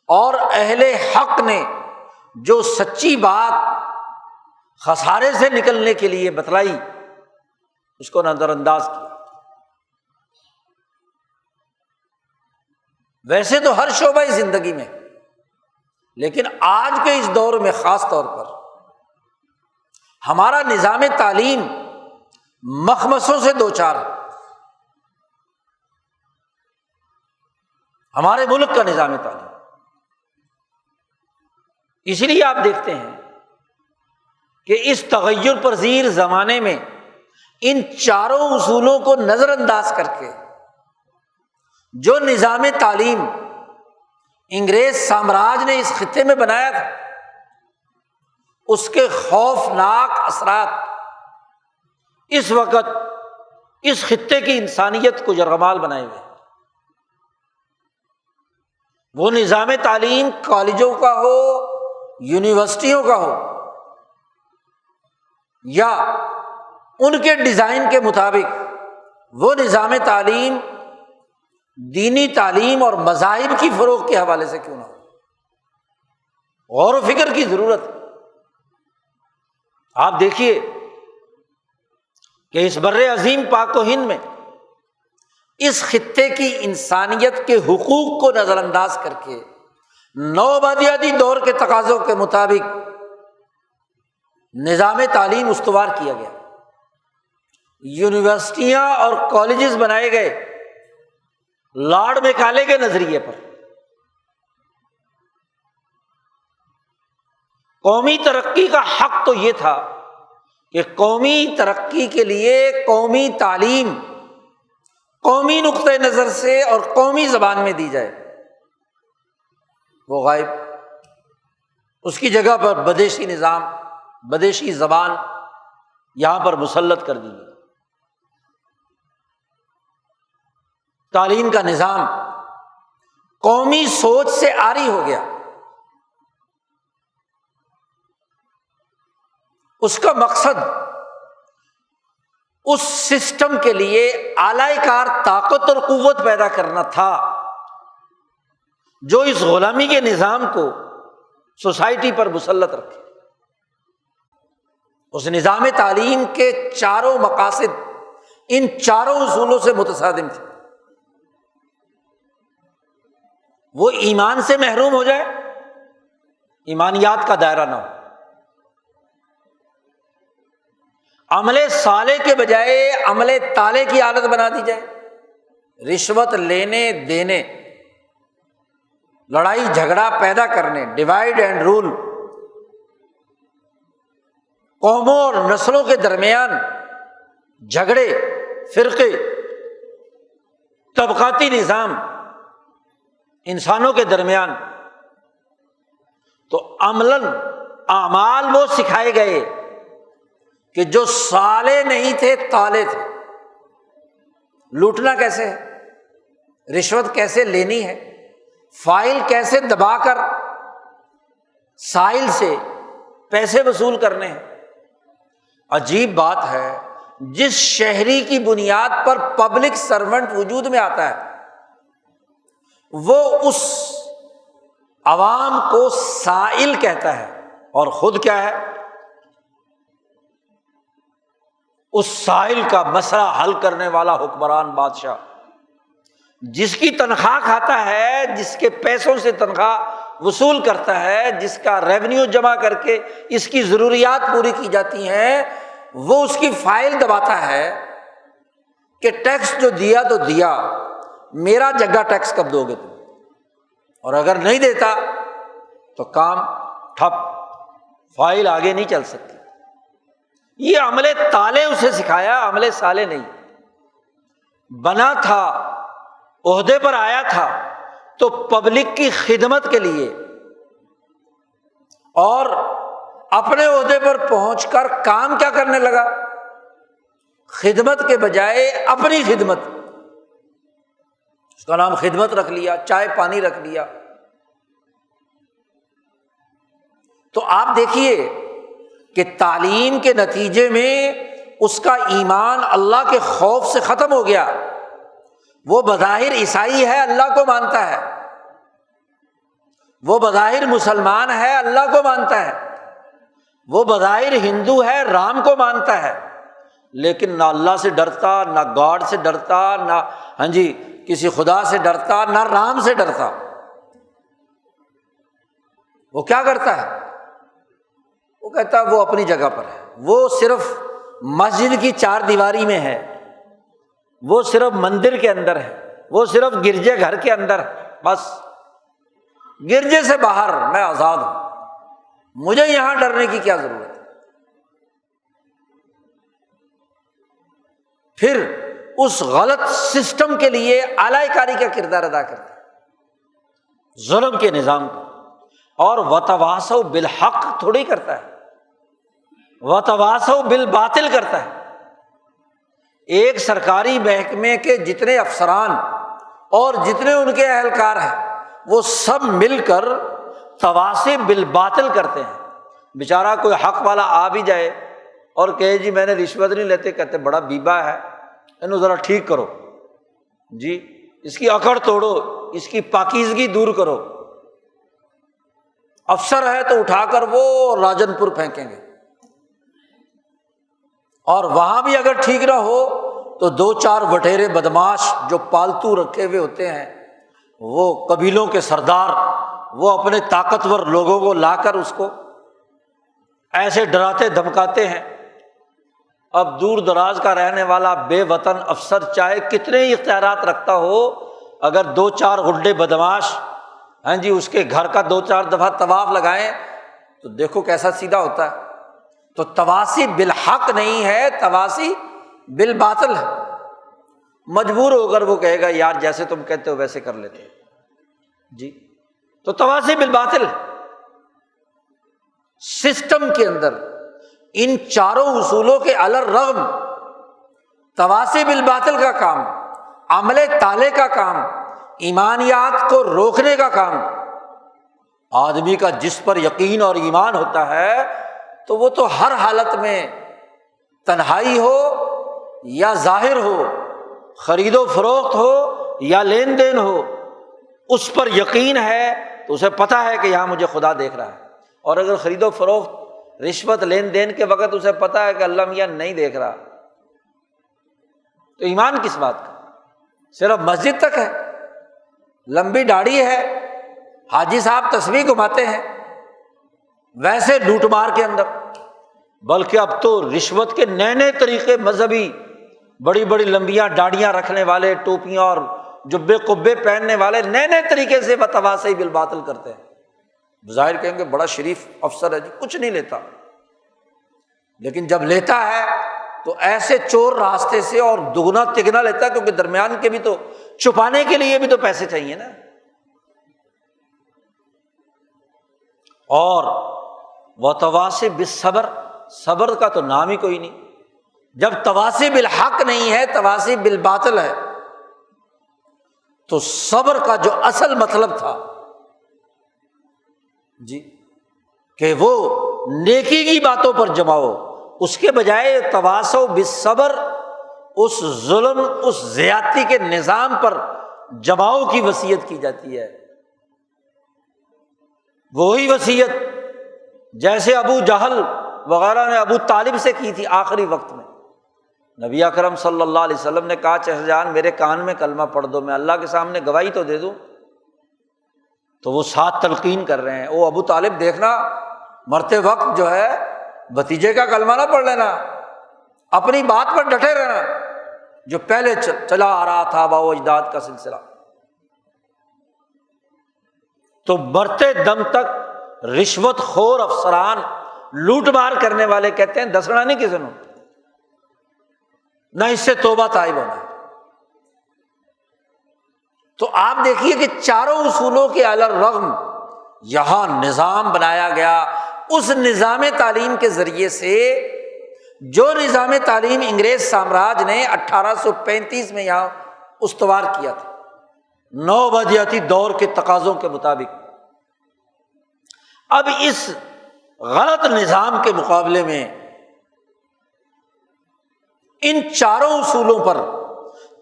Speaker 1: اور اہل حق نے جو سچی بات خسارے سے نکلنے کے لیے بتلائی، اس کو نظر انداز کیا۔ ویسے تو ہر شعبہ زندگی میں، لیکن آج کے اس دور میں خاص طور پر ہمارا نظام تعلیم مخمصوں سے دوچار ہے۔ ہمارے ملک کا نظام تعلیم، اس لیے آپ دیکھتے ہیں کہ اس تغیر پذیر زمانے میں ان چاروں اصولوں کو نظر انداز کر کے جو نظام تعلیم انگریز سامراج نے اس خطے میں بنایا تھا، اس کے خوفناک اثرات اس وقت اس خطے کی انسانیت کو یرغمال بنائے ہوئے۔ وہ نظام تعلیم کالجوں کا ہو، یونیورسٹیوں کا ہو، یا ان کے ڈیزائن کے مطابق وہ نظام تعلیم دینی تعلیم اور مذاہب کی فروغ کے حوالے سے کیوں نہ ہو، غور و فکر کی ضرورت ہے۔ آپ دیکھیے کہ اس بر عظیم پاک و ہند میں اس خطے کی انسانیت کے حقوق کو نظر انداز کر کے نوآبادیاتی دور کے تقاضوں کے مطابق نظام تعلیم استوار کیا گیا، یونیورسٹیاں اور کالجز بنائے گئے لارڈ میکالے کے نظریے پر۔ قومی ترقی کا حق تو یہ تھا کہ قومی ترقی کے لیے قومی تعلیم قومی نقطۂ نظر سے اور قومی زبان میں دی جائے، وہ غائب۔ اس کی جگہ پر بدیشی نظام، بدیشی زبان یہاں پر مسلط کر دی گئی۔ تعلیم کا نظام قومی سوچ سے عاری ہو گیا۔ اس کا مقصد اس سسٹم کے لیے اعلی کار طاقت اور قوت پیدا کرنا تھا جو اس غلامی کے نظام کو سوسائٹی پر مسلط رکھے۔ اس نظام تعلیم کے چاروں مقاصد ان چاروں اصولوں سے متصادم تھے۔ وہ ایمان سے محروم ہو جائے، ایمانیات کا دائرہ نہ ہو، عمل صالح کے بجائے عمل طالع کی عادت بنا دی جائے، رشوت لینے دینے، لڑائی جھگڑا پیدا کرنے، ڈیوائڈ اینڈ رول، قوموں اور نسلوں کے درمیان جھگڑے، فرقے، طبقاتی نظام انسانوں کے درمیان، تو عملاً اعمال وہ سکھائے گئے کہ جو صالح نہیں تھے طالع تھے۔ لوٹنا کیسے ہے، رشوت کیسے لینی ہے، فائل کیسے دبا کر سائل سے پیسے وصول کرنے ہیں۔ عجیب بات ہے، جس شہری کی بنیاد پر پبلک سرونٹ وجود میں آتا ہے وہ اس عوام کو سائل کہتا ہے، اور خود کیا ہے؟ اس سائل کا مسئلہ حل کرنے والا حکمران بادشاہ، جس کی تنخواہ کھاتا ہے، جس کے پیسوں سے تنخواہ وصول کرتا ہے، جس کا ریونیو جمع کر کے اس کی ضروریات پوری کی جاتی ہیں، وہ اس کی فائل دباتا ہے کہ ٹیکس جو دیا تو دیا، میرا جگہ ٹیکس کب دو گے تم، اور اگر نہیں دیتا تو کام ٹھپ، فائل آگے نہیں چل سکتی۔ یہ عمل طالع اسے سکھایا، عمل صالح نہیں۔ بنا تھا، عہدے پر آیا تھا تو پبلک کی خدمت کے لیے، اور اپنے عہدے پر پہنچ کر کام کیا کرنے لگا؟ خدمت کے بجائے اپنی خدمت، اس کا نام خدمت رکھ لیا، چائے پانی رکھ لیا۔ تو آپ دیکھیے کہ تعلیم کے نتیجے میں اس کا ایمان اللہ کے خوف سے ختم ہو گیا۔ وہ بظاہر عیسائی ہے، اللہ کو مانتا ہے، وہ بظاہر مسلمان ہے، اللہ کو مانتا ہے، وہ بظاہر ہندو ہے، رام کو مانتا ہے، لیکن نہ اللہ سے ڈرتا، نہ گاڈ سے ڈرتا، نہ کسی خدا سے ڈرتا، نہ رام سے ڈرتا۔ وہ کیا کرتا ہے؟ وہ کہتا ہے وہ اپنی جگہ پر ہے، وہ صرف مسجد کی چار دیواری میں ہے، وہ صرف مندر کے اندر ہے، وہ صرف گرجے گھر کے اندر ہے، بس گرجے سے باہر میں آزاد ہوں، مجھے یہاں ڈرنے کی کیا ضرورت ہے۔ پھر اس غلط سسٹم کے لیے اعلی کاری کا کردار ادا کرتا ہے، ظلم کے نظام کو، اور وتواصوا بالحق تھوڑی کرتا ہے، وتواصوا بالباطل کرتا ہے۔ ایک سرکاری محکمے کے جتنے افسران اور جتنے ان کے اہلکار ہیں وہ سب مل کر تواصی بالباطل کرتے ہیں۔ بیچارہ کوئی حق والا آ بھی جائے اور کہے جی میں نے رشوت نہیں لیتے، کہتے بڑا بیبا ہے، انہوں ذرا ٹھیک کرو جی، اس کی اکڑ توڑو، اس کی پاکیزگی دور کرو۔ افسر ہے تو اٹھا کر وہ راجن پور پھینکیں گے، اور وہاں بھی اگر ٹھیک نہ ہو تو دو چار وٹیرے بدماش جو پالتو رکھے ہوئے ہوتے ہیں، وہ قبیلوں کے سردار، وہ اپنے طاقتور لوگوں کو لا کر اس کو ایسے ڈراتے دھمکاتے ہیں۔ اب دور دراز کا رہنے والا بے وطن افسر چاہے کتنے ہی اختیارات رکھتا ہو، اگر دو چار غڈے بدماش اس کے گھر کا دو چار دفعہ طواف لگائیں تو دیکھو کیسا سیدھا ہوتا ہے۔ تو تواسی بالحق نہیں ہے، تواسی بالباطل ہے۔ مجبور ہو کر وہ کہے گا یار جیسے تم کہتے ہو ویسے کر لیتے جی، تو تواسی بالباطل۔ سسٹم کے اندر ان چاروں اصولوں کے علی الرغم تواسی بالباطل کا کام، عمل طالع کا کام، ایمانیات کو روکنے کا کام، آدمی کا جس پر یقین اور ایمان ہوتا ہے تو وہ تو ہر حالت میں تنہائی ہو یا ظاہر ہو، خرید و فروخت ہو یا لین دین ہو، اس پر یقین ہے تو اسے پتہ ہے کہ یہاں مجھے خدا دیکھ رہا ہے۔ اور اگر خرید و فروخت، رشوت لین دین کے وقت اسے پتہ ہے کہ اللہ میاں نہیں دیکھ رہا، تو ایمان کس بات کا؟ صرف مسجد تک ہے، لمبی داڑھی ہے، حاجی صاحب تسبیح گھماتے ہیں، ویسے لوٹ مار کے اندر۔ بلکہ اب تو رشوت کے نئے نئے طریقے، مذہبی بڑی بڑی لمبیاں داڑیاں رکھنے والے، ٹوپیاں اور جبے قبے پہننے والے نئے نئے طریقے سے وتواصی بالباطل کرتے ہیں۔ بظاہر کہیں گے بڑا شریف افسر ہے جی، کچھ نہیں لیتا، لیکن جب لیتا ہے تو ایسے چور راستے سے اور دگنا تگنا لیتا ہے، کیونکہ درمیان کے بھی تو چھپانے کے لیے بھی تو پیسے چاہیے نا۔ اور وتواصی بالصبر، صبر کا تو نام ہی کوئی نہیں۔ جب تواصی بالحق نہیں ہے، تواصی بالباطل ہے، تو صبر کا جو اصل مطلب تھا جی کہ وہ نیکی کی باتوں پر جماؤ، اس کے بجائے تواصوا بالصبر، اس ظلم، اس زیادتی کے نظام پر جماؤ کی وصیت کی جاتی ہے۔ وہی وصیت جیسے ابو جہل وغیرہ نے ابو طالب سے کی تھی آخری وقت میں۔ نبی اکرم صلی اللہ علیہ وسلم نے کہا چچا جان میرے کان میں کلمہ پڑھ دو، میں اللہ کے سامنے گواہی تو دے دوں۔ تو وہ ساتھ تلقین کر رہے ہیں، او ابو طالب دیکھنا مرتے وقت جو ہے بھتیجے کا کلمہ نہ پڑھ لینا، اپنی بات پر ڈٹے رہنا جو پہلے چلا آ رہا تھا آباء و اجداد کا سلسلہ۔ تو مرتے دم تک رشوت خور افسران، لوٹ مار کرنے والے کہتے ہیں دسنا نہیں کسی نے، نہ اس سے توبہ طائب ہونا۔ تو آپ دیکھیے کہ چاروں اصولوں کے علی الرغم یہاں نظام بنایا گیا، اس نظام تعلیم کے ذریعے سے جو نظام تعلیم انگریز سامراج نے 1835 میں یہاں استوار کیا تھا، نوبدیاتی دور کے تقاضوں کے مطابق۔ اب اس غلط نظام کے مقابلے میں ان چاروں اصولوں پر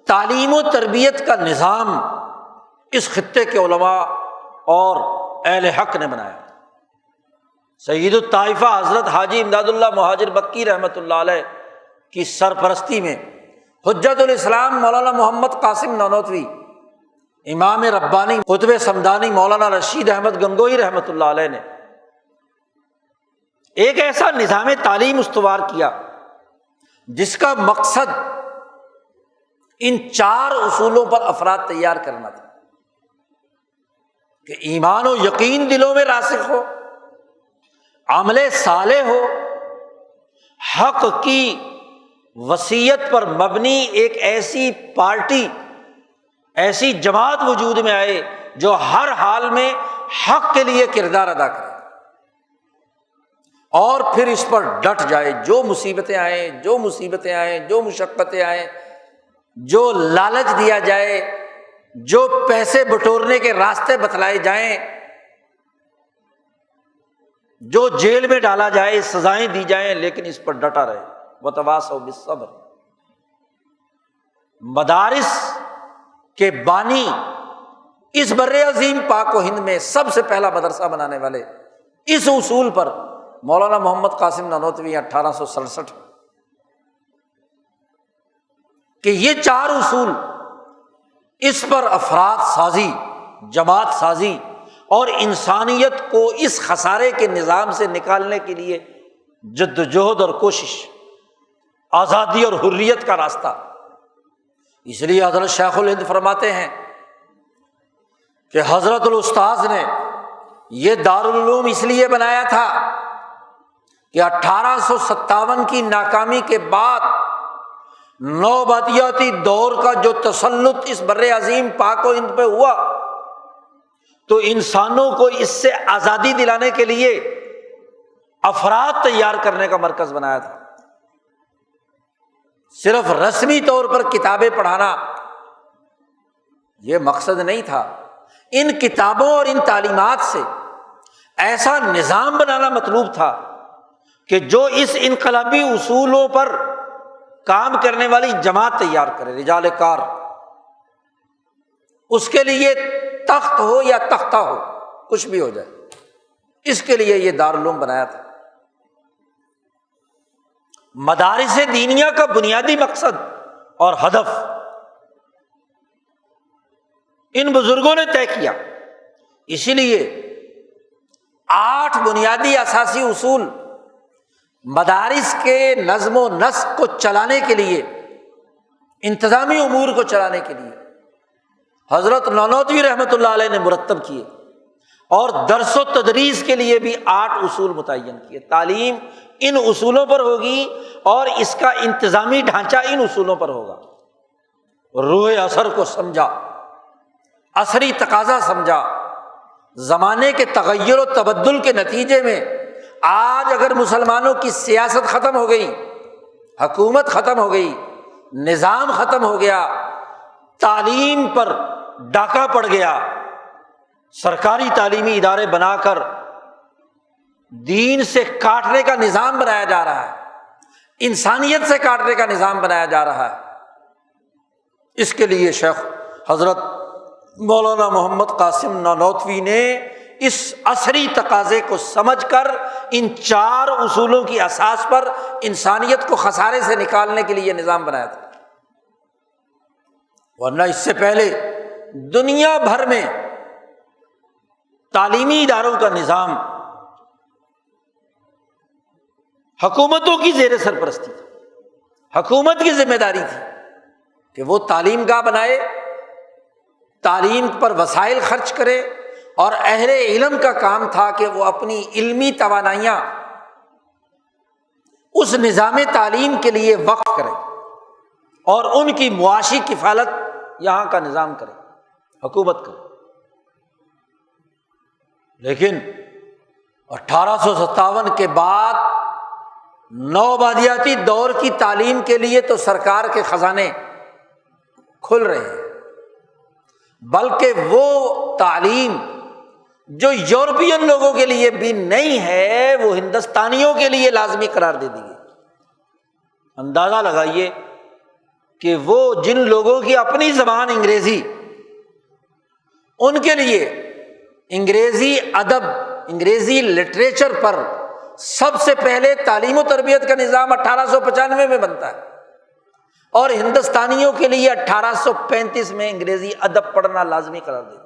Speaker 1: تعلیم و تربیت کا نظام اس خطے کے علماء اور اہل حق نے بنایا۔ سید الطائفہ حضرت حاجی امداد اللہ مہاجر مکی رحمۃ اللہ علیہ کی سرپرستی میں حجت الاسلام مولانا محمد قاسم نانوتوی، امام ربانی قطب صمدانی مولانا رشید احمد گنگوئی رحمۃ اللہ علیہ نے ایک ایسا نظام تعلیم استوار کیا جس کا مقصد ان چار اصولوں پر افراد تیار کرنا تھا کہ ایمان و یقین دلوں میں راسخ ہو، عمل صالح ہو، حق کی وصیت پر مبنی ایک ایسی پارٹی، ایسی جماعت وجود میں آئے جو ہر حال میں حق کے لیے کردار ادا کرے، اور پھر اس پر ڈٹ جائے، جو مصیبتیں آئیں، جو مصیبتیں آئیں، جو مشقتیں آئیں، جو لالچ دیا جائے، جو پیسے بٹورنے کے راستے بتلائے جائیں، جو جیل میں ڈالا جائے، سزائیں دی جائیں، لیکن اس پر ڈٹا رہے۔ وتواصوا بالصبر۔ مدارس کے بانی اس بر عظیم پاک و ہند میں سب سے پہلا مدرسہ بنانے والے اس اصول پر مولانا محمد قاسم نانوتوی 1867 کہ یہ چار اصول، اس پر افراد سازی، جماعت سازی اور انسانیت کو اس خسارے کے نظام سے نکالنے کے لیے جد و جہد اور کوشش، آزادی اور حریت کا راستہ۔ اس لیے حضرت شیخ الہند فرماتے ہیں کہ حضرت الاستاذ نے یہ دارالعلوم اس لیے بنایا تھا کہ 1857 کی ناکامی کے بعد نوبادیاتی دور کا جو تسلط اس بر عظیم پاک و ہند پہ ہوا، تو انسانوں کو اس سے آزادی دلانے کے لیے افراد تیار کرنے کا مرکز بنایا تھا۔ صرف رسمی طور پر کتابیں پڑھانا یہ مقصد نہیں تھا، ان کتابوں اور ان تعلیمات سے ایسا نظام بنانا مطلوب تھا
Speaker 2: کہ جو اس انقلابی اصولوں پر کام کرنے والی جماعت تیار کرے، رجال کار، اس کے لیے تخت ہو یا تختہ ہو، کچھ بھی ہو جائے، اس کے لیے یہ دارالعلوم بنایا تھا۔ مدارس دینیہ کا بنیادی مقصد اور ہدف ان بزرگوں نے طے کیا، اسی لیے 8 بنیادی اساسی اصول مدارس کے نظم و نسق کو چلانے کے لیے، انتظامی امور کو چلانے کے لیے حضرت نانوتوی رحمۃ اللہ علیہ نے مرتب کیے، اور درس و تدریس کے لیے بھی 8 اصول متعین کیے۔ تعلیم ان اصولوں پر ہوگی اور اس کا انتظامی ڈھانچہ ان اصولوں پر ہوگا۔ روح اثر کو سمجھا، عصری تقاضا سمجھا، زمانے کے تغیر و تبدل کے نتیجے میں آج اگر مسلمانوں کی سیاست ختم ہو گئی، حکومت ختم ہو گئی، نظام ختم ہو گیا، تعلیم پر ڈاکہ پڑ گیا، سرکاری تعلیمی ادارے بنا کر دین سے کاٹنے کا نظام بنایا جا رہا ہے، انسانیت سے کاٹنے کا نظام بنایا جا رہا ہے، اس کے لیے شیخ حضرت مولانا محمد قاسم نانوتوی نے اس عصری تقاضے کو سمجھ کر ان 4 اصولوں کی اساس پر انسانیت کو خسارے سے نکالنے کے لیے نظام بنایا تھا۔ ورنہ اس سے پہلے دنیا بھر میں تعلیمی اداروں کا نظام حکومتوں کی زیر سرپرستی تھا، حکومت کی ذمہ داری تھی کہ وہ تعلیم گاہ بنائے، تعلیم پر وسائل خرچ کرے، اور اہل علم کا کام تھا کہ وہ اپنی علمی توانائیاں اس نظام تعلیم کے لیے وقف کریں اور ان کی معاشی کفالت یہاں کا نظام کرے، حکومت کرے۔ لیکن 1857 کے بعد نوآبادیاتی دور کی تعلیم کے لیے تو سرکار کے خزانے کھل رہے ہیں، بلکہ وہ تعلیم جو یورپین لوگوں کے لیے بھی نہیں ہے وہ ہندوستانیوں کے لیے لازمی قرار دے دی گئی۔ اندازہ لگائیے کہ وہ جن لوگوں کی اپنی زبان انگریزی، ان کے لیے انگریزی ادب، انگریزی لٹریچر پر سب سے پہلے تعلیم و تربیت کا نظام 1895 میں بنتا ہے، اور ہندوستانیوں کے لیے 1835 میں انگریزی ادب پڑھنا لازمی قرار دے دیا۔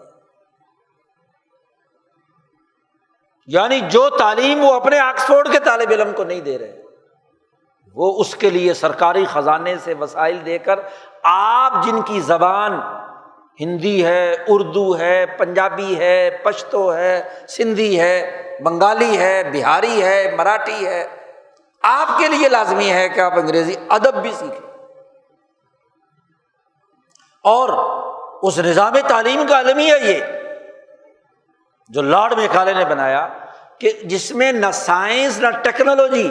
Speaker 2: یعنی جو تعلیم وہ اپنے آکسفورڈ کے طالب علم کو نہیں دے رہے، وہ اس کے لیے سرکاری خزانے سے وسائل دے کر آپ جن کی زبان ہندی ہے، اردو ہے، پنجابی ہے، پشتو ہے، سندھی ہے، بنگالی ہے، بہاری ہے، مراٹھی ہے، آپ کے لیے لازمی ہے کہ آپ انگریزی ادب بھی سیکھیں۔ اور اس نظام تعلیم کا المیہ یہ جو لارڈ میکالے نے بنایا کہ جس میں نہ سائنس نہ ٹیکنالوجی،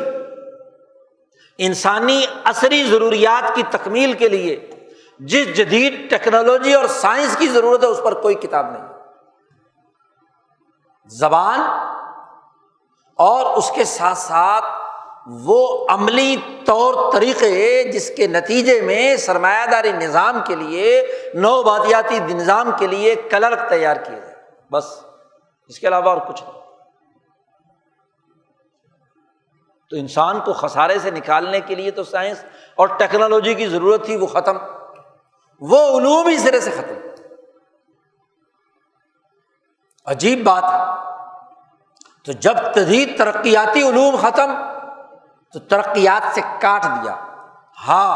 Speaker 2: انسانی عصری ضروریات کی تکمیل کے لیے جس جدید ٹیکنالوجی اور سائنس کی ضرورت ہے اس پر کوئی کتاب نہیں، زبان اور اس کے ساتھ ساتھ وہ عملی طور طریقے جس کے نتیجے میں سرمایہ داری نظام کے لیے، نوآبادیاتی نظام کے لیے کلرک تیار کیے جائے، بس اس کے علاوہ اور کچھ نہیں۔ تو انسان کو خسارے سے نکالنے کے لیے تو سائنس اور ٹیکنالوجی کی ضرورت تھی، وہ ختم، وہ علوم ہی سرے سے ختم۔ عجیب بات ہے، تو جب تجدید ترقیاتی علوم ختم تو ترقیات سے کاٹ دیا۔ ہاں،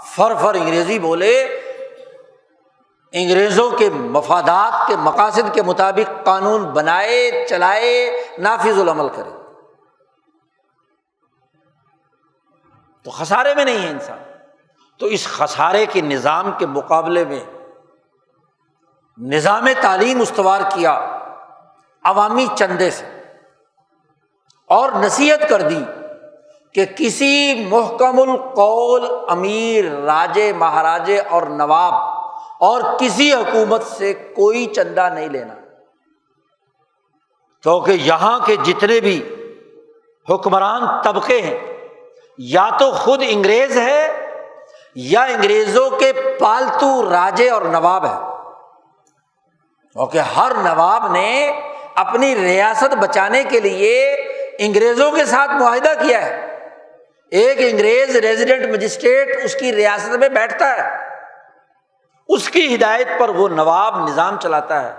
Speaker 2: فر انگریزی بولے، انگریزوں کے مفادات کے مقاصد کے مطابق قانون بنائے، چلائے، نافذ العمل کرے، تو خسارے میں نہیں ہے انسان۔ تو اس خسارے کے نظام کے مقابلے میں نظام تعلیم استوار کیا عوامی چندے سے، اور نصیحت کر دی کہ کسی محکم القول امیر، راجے، مہاراجے اور نواب اور کسی حکومت سے کوئی چندہ نہیں لینا، کیونکہ یہاں کے جتنے بھی حکمران طبقے ہیں، یا تو خود انگریز ہے یا انگریزوں کے پالتو راجے اور نواب ہیں، کیونکہ ہر نواب نے اپنی ریاست بچانے کے لیے انگریزوں کے ساتھ معاہدہ کیا ہے۔ ایک انگریز ریزیڈنٹ مجسٹریٹ اس کی ریاست میں بیٹھتا ہے، اس کی ہدایت پر وہ نواب نظام چلاتا ہے،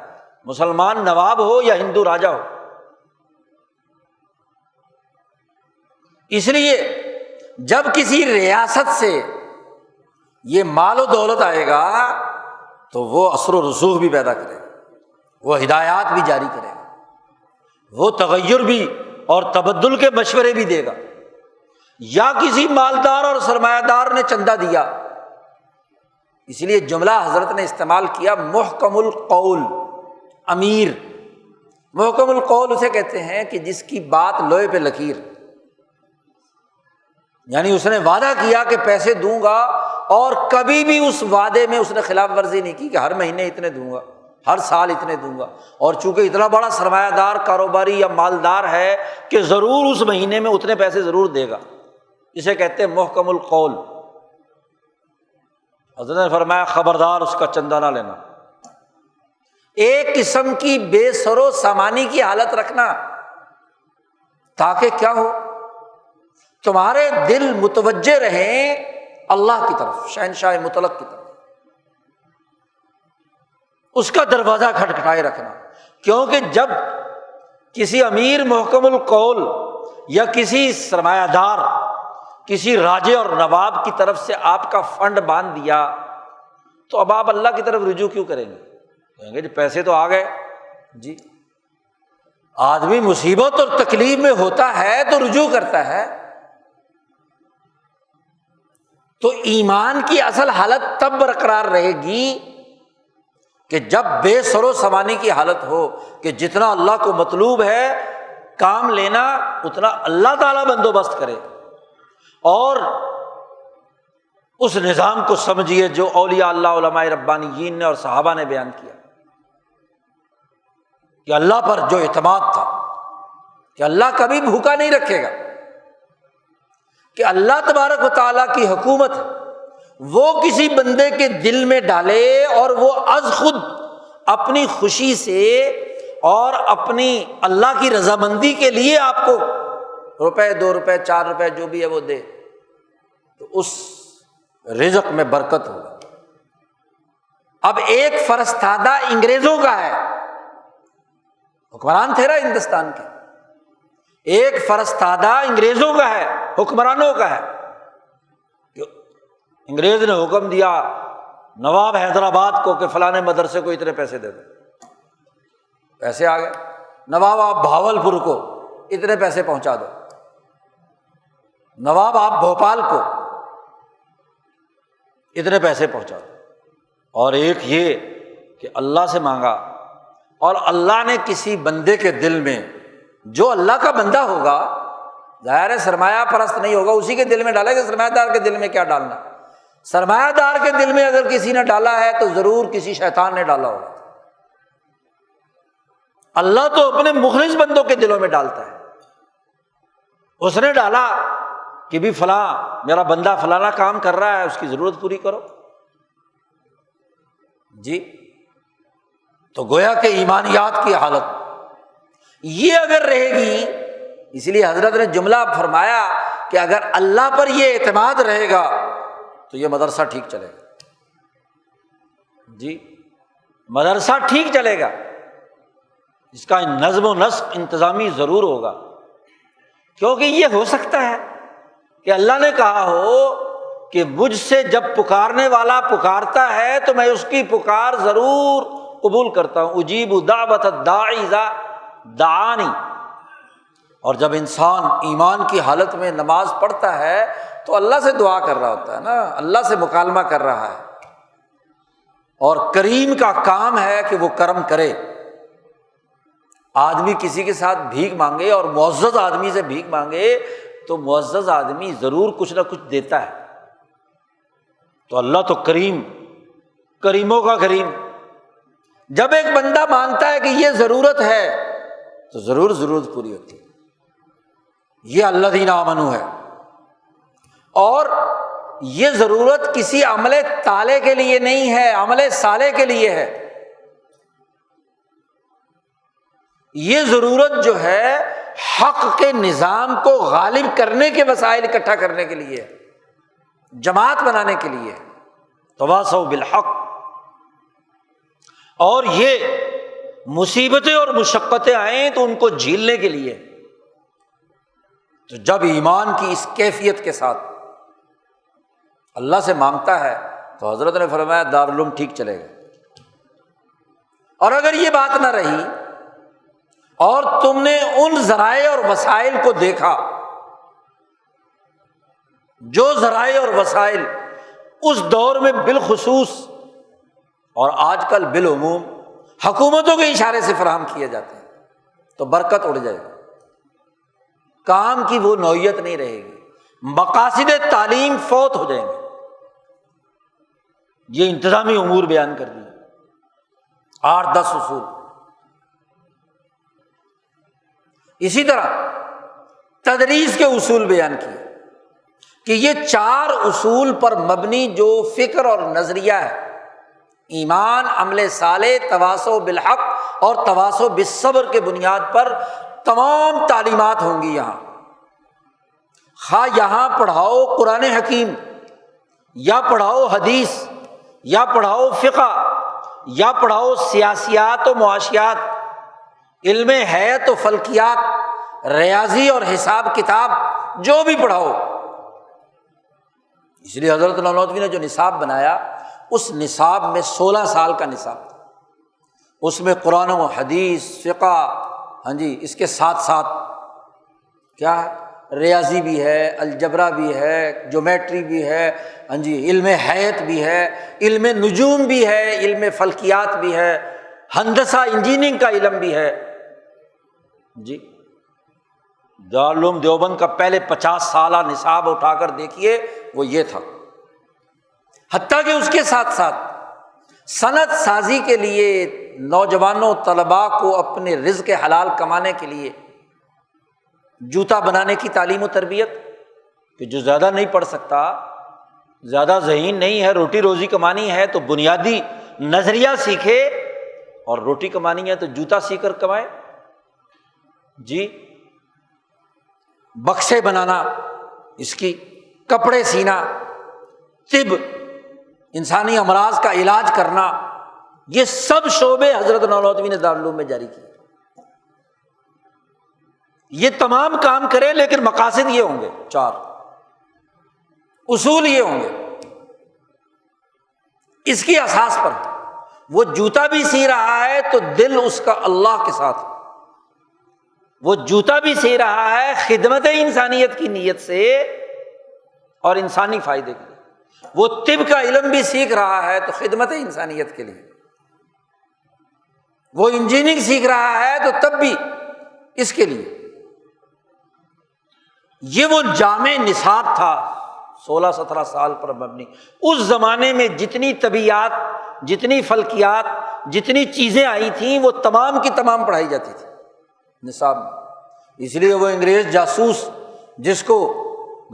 Speaker 2: مسلمان نواب ہو یا ہندو راجا ہو۔ اس لیے جب کسی ریاست سے یہ مال و دولت آئے گا تو وہ اثر و رسوخ بھی پیدا کرے گا، وہ ہدایات بھی جاری کرے گا، وہ تغیر بھی اور تبدل کے مشورے بھی دے گا۔ یا کسی مالدار اور سرمایہ دار نے چندہ دیا، اس لیے جملہ حضرت نے استعمال کیا محکم القول، امیر۔ محکم القول اسے کہتے ہیں کہ جس کی بات لوہے پہ لکیر، یعنی اس نے وعدہ کیا کہ پیسے دوں گا اور کبھی بھی اس وعدے میں اس نے خلاف ورزی نہیں کی کہ ہر مہینے اتنے دوں گا، ہر سال اتنے دوں گا، اور چونکہ اتنا بڑا سرمایہ دار کاروباری یا مالدار ہے کہ ضرور اس مہینے میں اتنے پیسے ضرور دے گا، اسے کہتے ہیں محکم القول۔ حضرت نے فرمایا خبردار اس کا چندہ نہ لینا۔ ایک قسم کی بے سر و سامانی کی حالت رکھنا، تاکہ کیا ہو، تمہارے دل متوجہ رہیں اللہ کی طرف، شہنشاہ مطلق کی طرف، اس کا دروازہ کھٹکھٹائے رکھنا۔ کیونکہ جب کسی امیر محکم القول یا کسی سرمایہ دار، کسی راجے اور نواب کی طرف سے آپ کا فنڈ باندھ دیا تو اب آپ اللہ کی طرف رجوع کیوں کریں گے؟ کہیں گے جی پیسے تو آ گئے۔ جی آدمی مصیبت اور تکلیف میں ہوتا ہے تو رجوع کرتا ہے۔ تو ایمان کی اصل حالت تب برقرار رہے گی کہ جب بے سر و سامانی کی حالت ہو کہ جتنا اللہ کو مطلوب ہے کام لینا اتنا اللہ تعالیٰ بندوبست کرے، اور اس نظام کو سمجھیے جو اولیاء اللہ علماء ربانیین نے اور صحابہ نے بیان کیا کہ اللہ پر جو اعتماد تھا کہ اللہ کبھی بھوکا نہیں رکھے گا، کہ اللہ تبارک و تعالیٰ کی حکومت وہ کسی بندے کے دل میں ڈالے اور وہ از خود اپنی خوشی سے اور اپنی اللہ کی رضامندی کے لیے آپ کو روپے 2 روپے 4 روپے جو بھی ہے وہ دے، تو اس رزق میں برکت ہوگا۔ اب ایک فرستادہ انگریزوں کا ہے، حکمران تھے نا ہندوستان کے، ایک فرستادہ انگریزوں کا ہے، حکمرانوں کا ہے۔ انگریز نے حکم دیا نواب حیدرآباد کو کہ فلانے مدرسے کو اتنے پیسے دے دو، پیسے آ گئے۔ نواب آپ بھاولپور کو اتنے پیسے پہنچا دو، نواب آپ بھوپال کو اتنے پیسے پہنچا دو۔ اور ایک یہ کہ اللہ سے مانگا، اور اللہ نے کسی بندے کے دل میں، جو اللہ کا بندہ ہوگا ظاہر ہے سرمایہ پرست نہیں ہوگا، اسی کے دل میں ڈالے گا، سرمایہ دار کے دل میں کیا ڈالنا۔ سرمایہ دار کے دل میں اگر کسی نے ڈالا ہے تو ضرور کسی شیطان نے ڈالا ہوگا۔ اللہ تو اپنے مخلص بندوں کے دلوں میں ڈالتا ہے۔ اس نے ڈالا کہ بھی فلاں میرا بندہ فلانا کام کر رہا ہے، اس کی ضرورت پوری کرو۔ جی تو گویا کہ ایمانیات کی حالت یہ اگر رہے گی، اس لیے حضرت نے جملہ فرمایا کہ اگر اللہ پر یہ اعتماد رہے گا تو یہ مدرسہ ٹھیک چلے گا۔ جی مدرسہ ٹھیک چلے گا، اس کا نظم و نسق انتظامی ضرور ہوگا، کیونکہ یہ ہو سکتا ہے کہ اللہ نے کہا ہو کہ مجھ سے جب پکارنے والا پکارتا ہے تو میں اس کی پکار ضرور قبول کرتا ہوں، اجیب دعوت الداعی اذا دعانی۔ اور جب انسان ایمان کی حالت میں نماز پڑھتا ہے تو اللہ سے دعا کر رہا ہوتا ہے نا، اللہ سے مکالمہ کر رہا ہے، اور کریم کا کام ہے کہ وہ کرم کرے۔ آدمی کسی کے ساتھ بھیک مانگے اور معزز آدمی سے بھیک مانگے تو معزز آدمی ضرور کچھ نہ کچھ دیتا ہے، تو اللہ تو کریم، کریموں کا کریم۔ جب ایک بندہ مانتا ہے کہ یہ ضرورت ہے تو ضرور ضرورت پوری ہوتی ہے۔ یہ الذین آمنوا ہے، اور یہ ضرورت کسی عمل طالع کے لیے نہیں ہے، عمل صالح کے لیے ہے۔ یہ ضرورت جو ہے حق کے نظام کو غالب کرنے کے وسائل اکٹھا کرنے کے لیے ہے، جماعت بنانے کے لیے ہے، تواصوا بالحق۔ اور یہ مصیبتیں اور مشقتیں آئیں تو ان کو جھیلنے کے لیے۔ تو جب ایمان کی اس کیفیت کے ساتھ اللہ سے مانگتا ہے تو حضرت نے فرمایا دارالعلوم ٹھیک چلے گا۔ اور اگر یہ بات نہ رہی اور تم نے ان ذرائع اور وسائل کو دیکھا، جو ذرائع اور وسائل اس دور میں بالخصوص اور آج کل بالعموم حکومتوں کے اشارے سے فراہم کیے جاتے ہیں، تو برکت اڑ جائے گی، کام کی وہ نوعیت نہیں رہے گی، مقاصد تعلیم فوت ہو جائیں گے۔ یہ انتظامی امور بیان کر دیے، 8-10 اصول۔ اسی طرح تدریس کے اصول بیان کیے کہ یہ 4 اصول پر مبنی جو فکر اور نظریہ ہے، ایمان، عمل صالح، تواصوا بالحق اور تواصوا بالصبر کے بنیاد پر تمام تعلیمات ہوں گی یہاں۔ خواہ یہاں پڑھاؤ قرآن حکیم، یا پڑھاؤ حدیث، یا پڑھاؤ فقہ، یا پڑھاؤ سیاسیات و معاشیات، علم حیات و فلکیات، ریاضی اور حساب کتاب، جو بھی پڑھاؤ۔ اس لیے حضرت نانوتوی نے جو نصاب بنایا، اس نصاب میں 16 سال کا نصاب تھا، اس میں قرآن و حدیث، فقہ، اس کے ساتھ ساتھ کیا ہے، ریاضی بھی ہے، الجبرا بھی ہے، جیومیٹری بھی ہے، علم حیات بھی ہے، علم نجوم بھی ہے، علم فلکیات بھی ہے، ہندسہ انجینئرنگ کا علم بھی ہے۔ دارالعلوم دیوبند کا پہلے 50 سالہ نصاب اٹھا کر دیکھیے، وہ یہ تھا۔ حتیٰ کہ اس کے ساتھ ساتھ صنعت سازی کے لیے نوجوانوں طلباء کو اپنے رزق حلال کمانے کے لیے جوتا بنانے کی تعلیم و تربیت، کہ جو زیادہ نہیں پڑھ سکتا، زیادہ ذہین نہیں ہے، روٹی روزی کمانی ہے تو بنیادی نظریہ سیکھے، اور روٹی کمانی ہے تو جوتا سیکھ کر کمائے۔ بکسے بنانا، اس کی کپڑے سینا، طب، انسانی امراض کا علاج کرنا، یہ سب شعبے حضرت نانوتوی نے دارالعلوم میں جاری کیے۔ یہ تمام کام کریں، لیکن مقاصد یہ ہوں گے، 4 اصول یہ ہوں گے۔ اس کی اساس پر وہ جوتا بھی سی رہا ہے تو دل اس کا اللہ کے ساتھ، وہ جوتا بھی سی رہا ہے خدمت انسانیت کی نیت سے اور انسانی فائدے کے لیے، وہ طب کا علم بھی سیکھ رہا ہے تو خدمت انسانیت کے لیے، وہ انجینئرنگ سیکھ رہا ہے تو تب بھی اس کے لیے۔ یہ وہ جامع نصاب تھا 16-17 سال پر مبنی۔ اس زمانے میں جتنی طبیعیات، جتنی فلکیات، جتنی چیزیں آئی تھیں، وہ تمام کی تمام پڑھائی جاتی تھی نصاب میں۔ اس لیے وہ انگریز جاسوس جس کو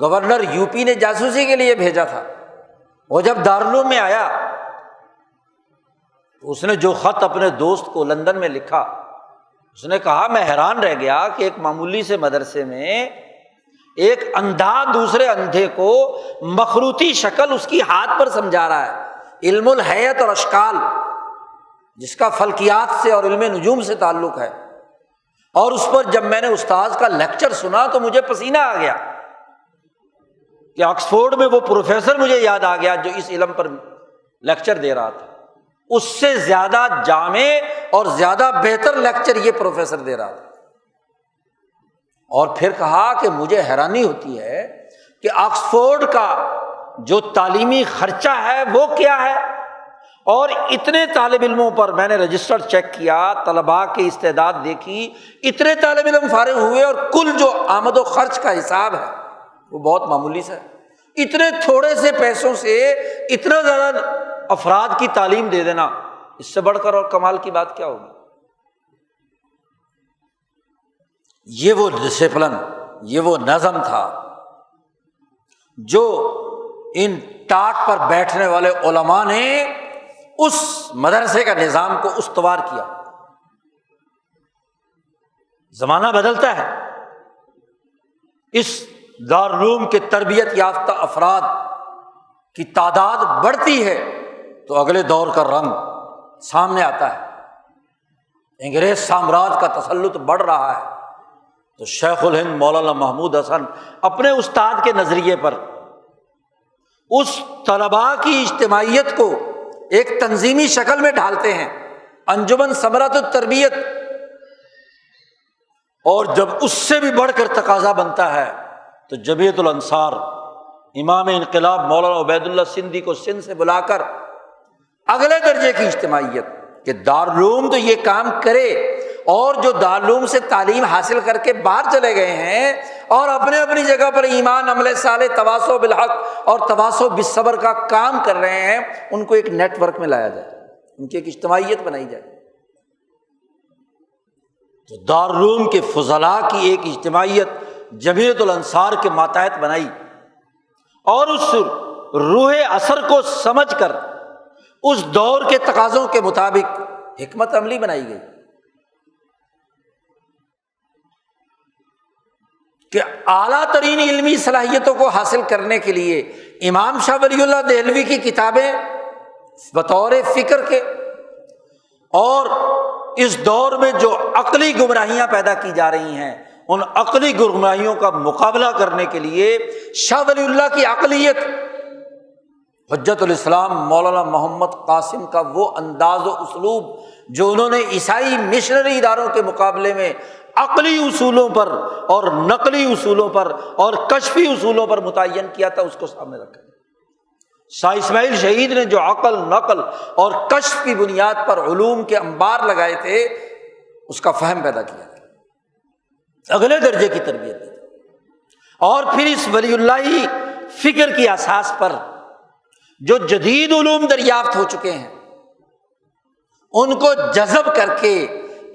Speaker 2: گورنر یو پی نے جاسوسی کے لیے بھیجا تھا، وہ جب دارالعلوم میں آیا تو اس نے جو خط اپنے دوست کو لندن میں لکھا، اس نے کہا میں حیران رہ گیا کہ ایک معمولی سے مدرسے میں ایک اندھا دوسرے اندھے کو مخروطی شکل اس کی ہاتھ پر سمجھا رہا ہے، علم الحیات اور اشکال، جس کا فلکیات سے اور علم نجوم سے تعلق ہے، اور اس پر جب میں نے استاذ کا لیکچر سنا تو مجھے پسینہ آ گیا کہ آکسفورڈ میں وہ پروفیسر مجھے یاد آ گیا جو اس علم پر لیکچر دے رہا تھا، اس سے زیادہ جامع اور زیادہ بہتر لیکچر یہ پروفیسر دے رہا تھا۔ اور پھر کہا کہ مجھے حیرانی ہوتی ہے کہ آکسفورڈ کا جو تعلیمی خرچہ ہے وہ کیا ہے، اور اتنے طالب علموں پر میں نے رجسٹر چیک کیا، طلباء کی استعداد دیکھی، اتنے طالب علم فارغ ہوئے اور کل جو آمد و خرچ کا حساب ہے وہ بہت معمولی سا ہے۔ اتنے تھوڑے سے پیسوں سے اتنا زیادہ افراد کی تعلیم دے دینا، اس سے بڑھ کر اور کمال کی بات کیا ہوگی؟ یہ وہ ڈسپلن یہ وہ نظم تھا جو ان ٹاٹ پر بیٹھنے والے علماء نے اس مدرسے کا نظام کو استوار کیا۔ زمانہ بدلتا ہے، اس دارالعلوم کے تربیت یافتہ افراد کی تعداد بڑھتی ہے تو اگلے دور کا رنگ سامنے آتا ہے۔ انگریز سامراج کا تسلط بڑھ رہا ہے تو شیخ الہند مولانا محمود حسن اپنے استاد کے نظریے پر اس طلباء کی اجتماعیت کو ایک تنظیمی شکل میں ڈھالتے ہیں، انجمن ثمرۃ التربیت، اور جب اس سے بھی بڑھ کر تقاضا بنتا ہے تو جمیعت الانصار امام انقلاب مولانا عبید اللہ سندھی کو سندھ سے بلا کر اگلے درجے کی اجتماعیت کہ دارالعلوم تو یہ کام کرے، اور جو دارالعلوم سے تعلیم حاصل کر کے باہر چلے گئے ہیں اور اپنے اپنی جگہ پر ایمان، عمل صالح، تواصو بالحق اور تواصو بالصبر کا کام کر رہے ہیں، ان کو ایک نیٹ ورک میں لایا جائے، ان کی ایک اجتماعیت بنائی جائے۔ تو دارالعلوم کے فضلاء کی ایک اجتماعیت جمیعت الانصار کے ماتحت بنائی، اور اس روح اثر کو سمجھ کر اس دور کے تقاضوں کے مطابق حکمت عملی بنائی گئی کہ اعلیٰ ترین علمی صلاحیتوں کو حاصل کرنے کے لیے امام شاہ ولی اللہ دہلوی کی کتابیں بطور فکر کے، اور اس دور میں جو عقلی گمراہیاں پیدا کی جا رہی ہیں ان عقلی گمراہیوں کا مقابلہ کرنے کے لیے شاہ ولی اللہ کی عقلیت، حجت الاسلام مولانا محمد قاسم کا وہ انداز و اسلوب جو انہوں نے عیسائی مشنری اداروں کے مقابلے میں عقلی اصولوں پر اور نقلی اصولوں پر اور کشفی اصولوں پر متعین کیا تھا، اس کو سامنے رکھا۔ شاہ اسماعیل شہید نے جو عقل، نقل اور کشف کی بنیاد پر علوم کے انبار لگائے تھے، اس کا فہم پیدا کیا تھا، اگلے درجے کی تربیت دی، اور پھر اس ولی اللہ فکر کی اساس پر جو جدید علوم دریافت ہو چکے ہیں ان کو جذب کر کے